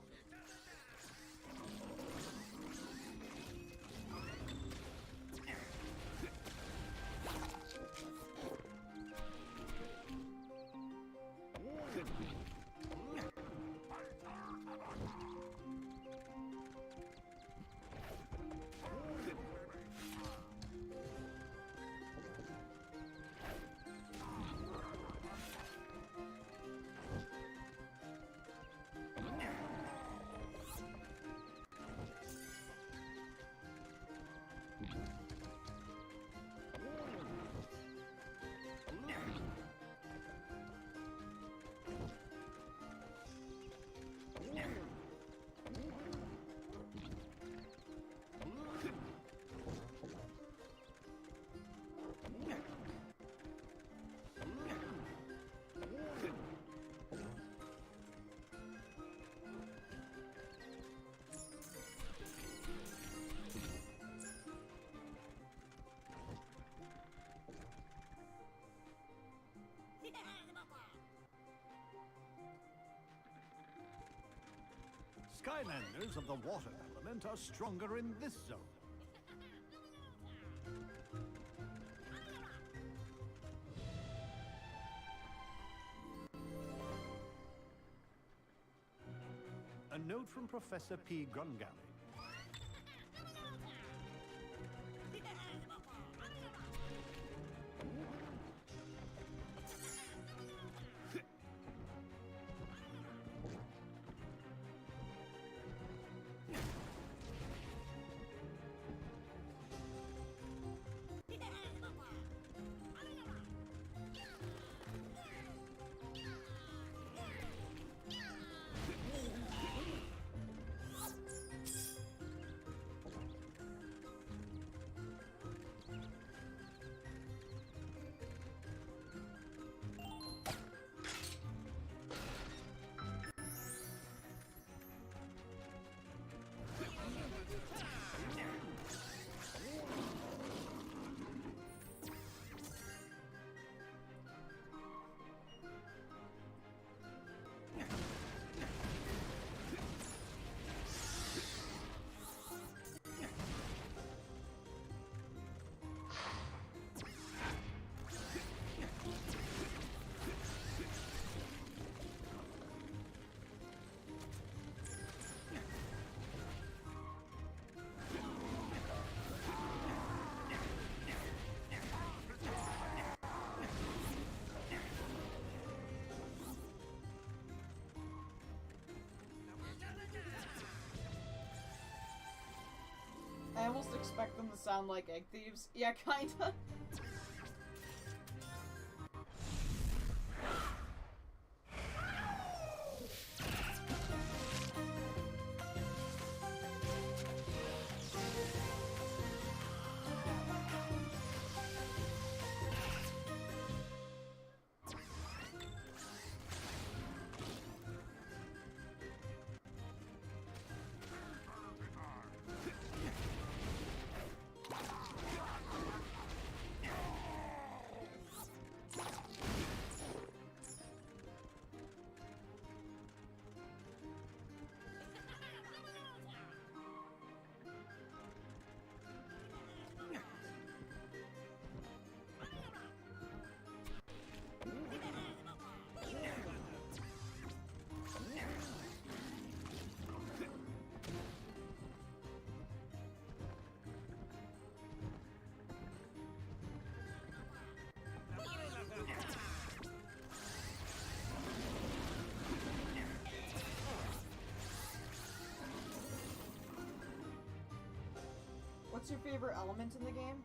Skylanders of the water element are stronger in this zone. A note from Professor P. Grungalli. I almost expect them to sound like egg thieves. Yeah, kinda. What's your favorite element in the game?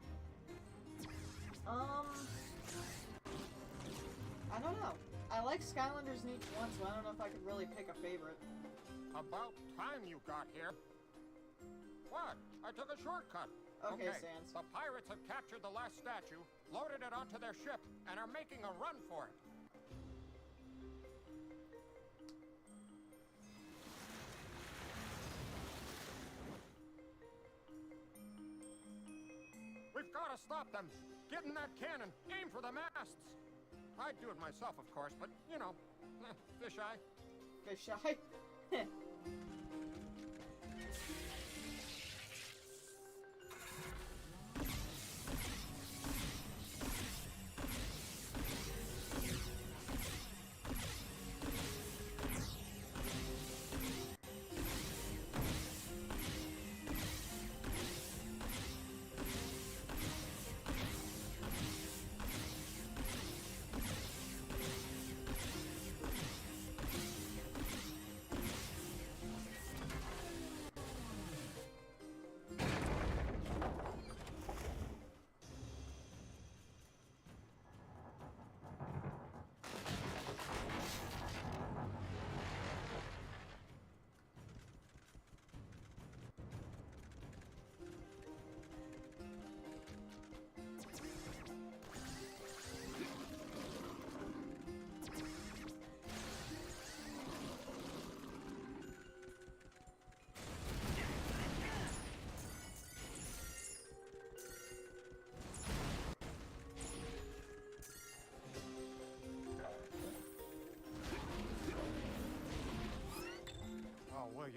I don't know. I like Skylanders in each one, so I don't know if I could really pick a favorite. About time you got here. What? I took a shortcut. Okay, Sans. The pirates have captured the last statue, loaded it onto their ship, and are making a run for it. We've got to stop them. Get in that cannon. Aim for the masts. I'd do it myself, of course, but, you know, fish-eye. Fish-eye?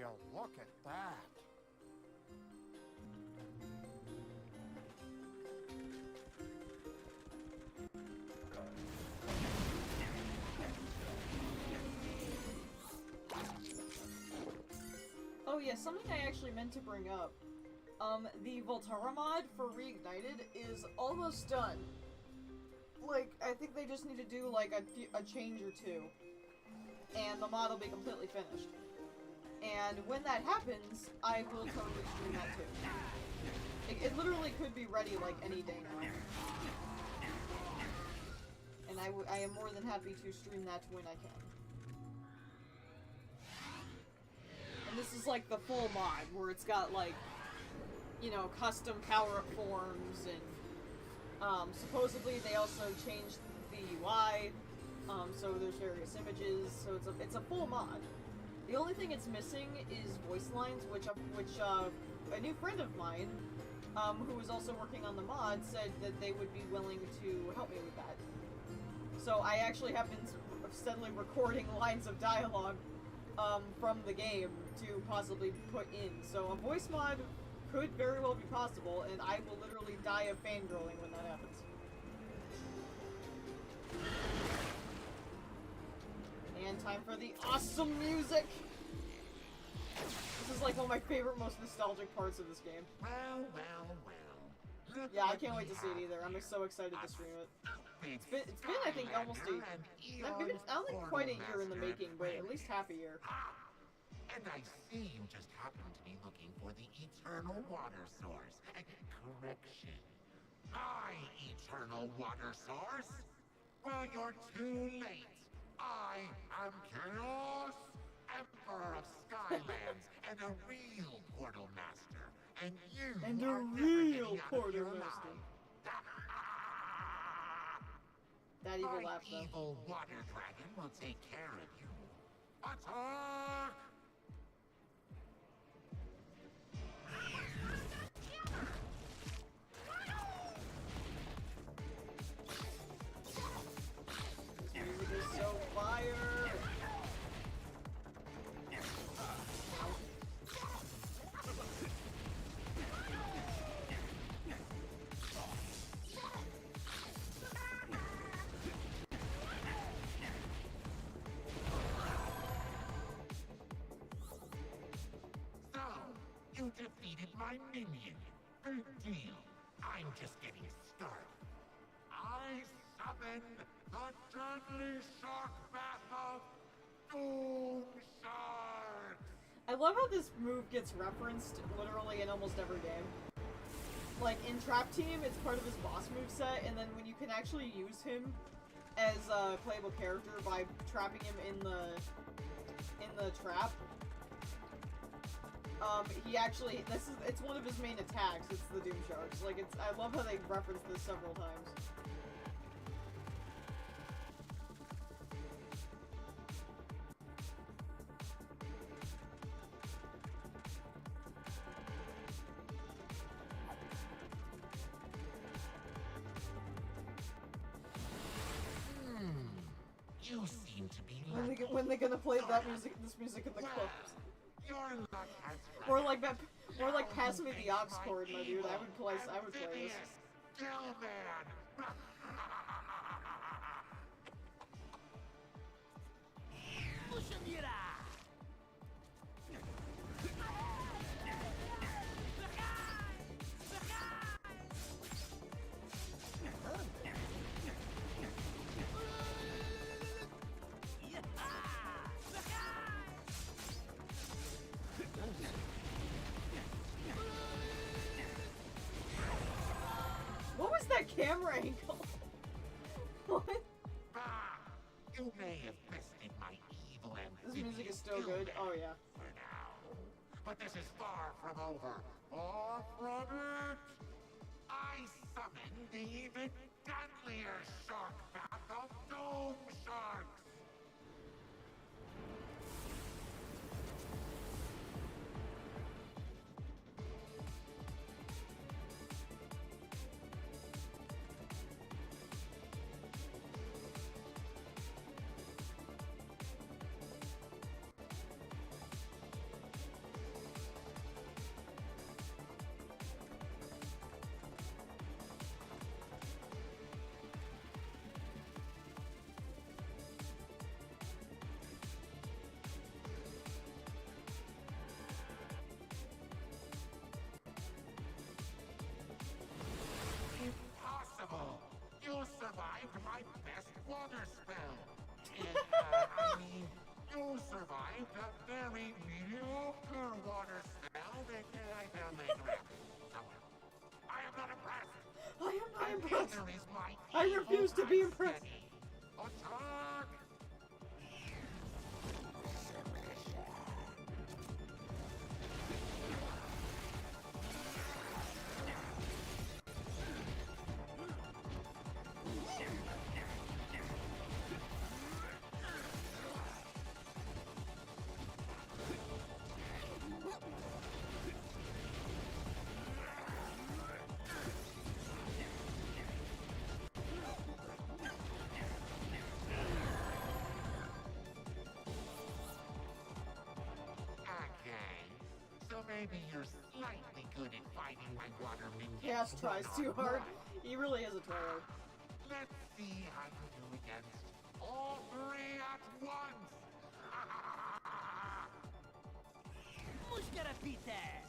you look at that? Oh yeah, something I actually meant to bring up. The Volterra mod for Reignited is almost done. Like, I think they just need to do, like, a change or two. And the mod will be completely finished. And when that happens, I will totally stream that too. It literally could be ready, like, any day now. And I am more than happy to stream that when I can. And this is, like, the full mod, where it's got, like, you know, custom power-up forms, and, supposedly they also changed the UI, so there's various images, so it's a full mod. The only thing it's missing is voice lines, which a new friend of mine, who was also working on the mod, said that they would be willing to help me with that. So I actually have been steadily recording lines of dialogue, from the game to possibly put in. So a voice mod could very well be possible, and I will literally die of fangirling when that happens. And time for the awesome music! This is like one of my favorite, most nostalgic parts of this game. Yeah, I can't wait to see it either. I'm so excited to stream it. It's been I think, almost I don't think quite a year in the making, but at least half a year. And I see you just happen to be looking for the eternal water source. Correction. My eternal water source? Well, you're too late. I am Chaos, Emperor of Skylands, and a real portal master. And you are real never portal getting master. alive. That evil My laugh, though. evil water dragon will take care of you. Attack! This music is so fire! You defeated my minion. Big deal. I'm just getting started. I summon the deadly shark bath of Doom Sharks. I love how this move gets referenced literally in almost every game. Like, in Trap Team, it's part of his boss moveset, and then when you can actually use him as a playable character by trapping him in the trap, he actually, it's one of his main attacks, it's the Doom Sharks. Like, I love how they reference this several times. You seem to be When they gonna play this music in the clubs? Your luck has Or like that, or like pass me the aux cord, my dude. I would play this. Stillman. What was that camera angle? What? You may have bested my evil This music is still good. Oh yeah. For now. But this is far from over. Far from it. I summoned the even deadlier shark bath of Doom Sharks. my best water spell. And, I mean, you survived a very mediocre water spell that I found later after. So, I am not impressed. I am not And impressed. neither is my I refuse to be evil impressed. Steady. Attack! Maybe you're slightly good at fighting my water minions. Chaos tries too hard. He really is a troll. Let's see how you do against all three at once. Who's gonna beat that?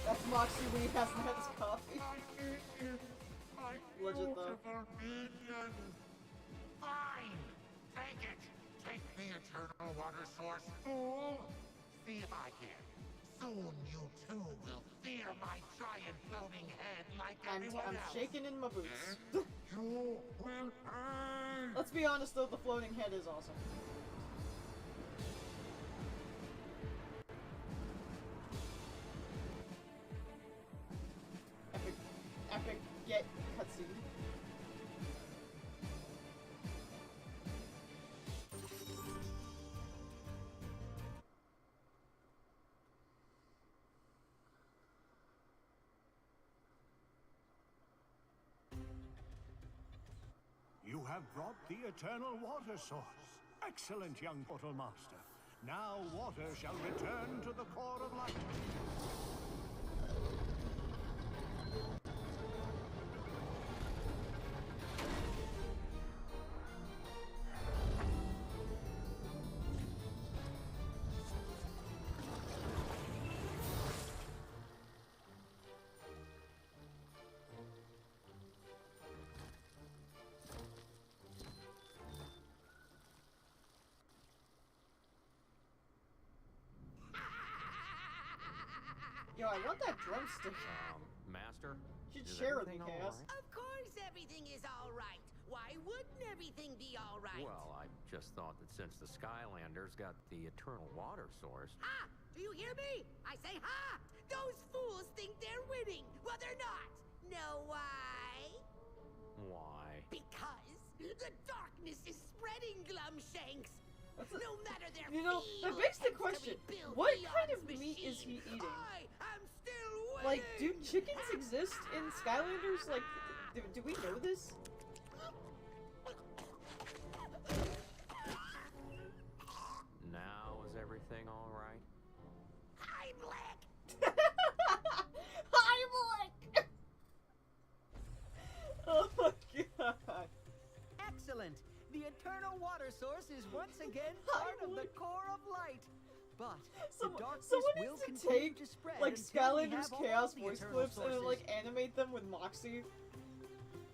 That's Moxie when he hasn't had his coffee. Legend though. Fine! Take it! Take the eternal water source, fool! See if I can. Soon you too will fear my giant floating head like everyone I'm else. shaking in my boots. You will pay! Let's be honest though, the floating head is awesome. Epic get cutscene. You have brought the eternal water source. Excellent, young Portal Master. Now water shall return to the core of light. Yo, I want that drumstick. Master? Should Is share with me, everything Chaos. all right? Of course everything is all right. Why wouldn't everything be all right? Well, I just thought that since the Skylanders got the eternal water source... Ha! Do you hear me? I say ha! Those fools think they're winning. Well, they're not. Know why? Why? Because the darkness is spreading, Glumshanks. No matter their You know, that begs the question, what kind of meat is he eating? I am still winning. Like, do chickens exist in Skylanders? Like, do we know this? Now is everything all right? Heimlich! Heimlich! Oh my god. Excellent! The eternal water source is once again part of the core of light. But the darkness Someone will needs to continue take, to spread like, until we Skylanders have all Chaos the voice eternal clips and then, sources. like, animate them with Moxie.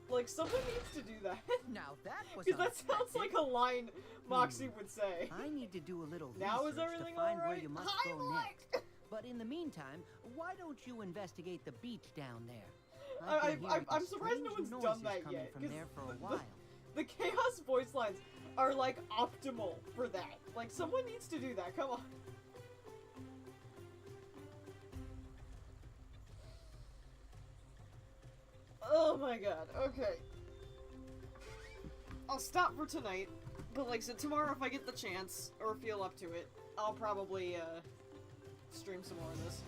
Like, someone needs to do that. Now that was Because that sounds like a line Moxie would say. I need to do a little Now is research everything to find where alright? you must go next. But in the meantime, why don't you investigate the beach down there? I've been hearing I'm surprised no strange one's done noises that coming yet. from 'Cause there for a the- while. The Chaos voice lines are, like, optimal for that. Like, someone needs to do that. Come on. Oh my god, okay. I'll stop for tonight, but like I said, tomorrow if I get the chance, or feel up to it, I'll probably, stream some more of this.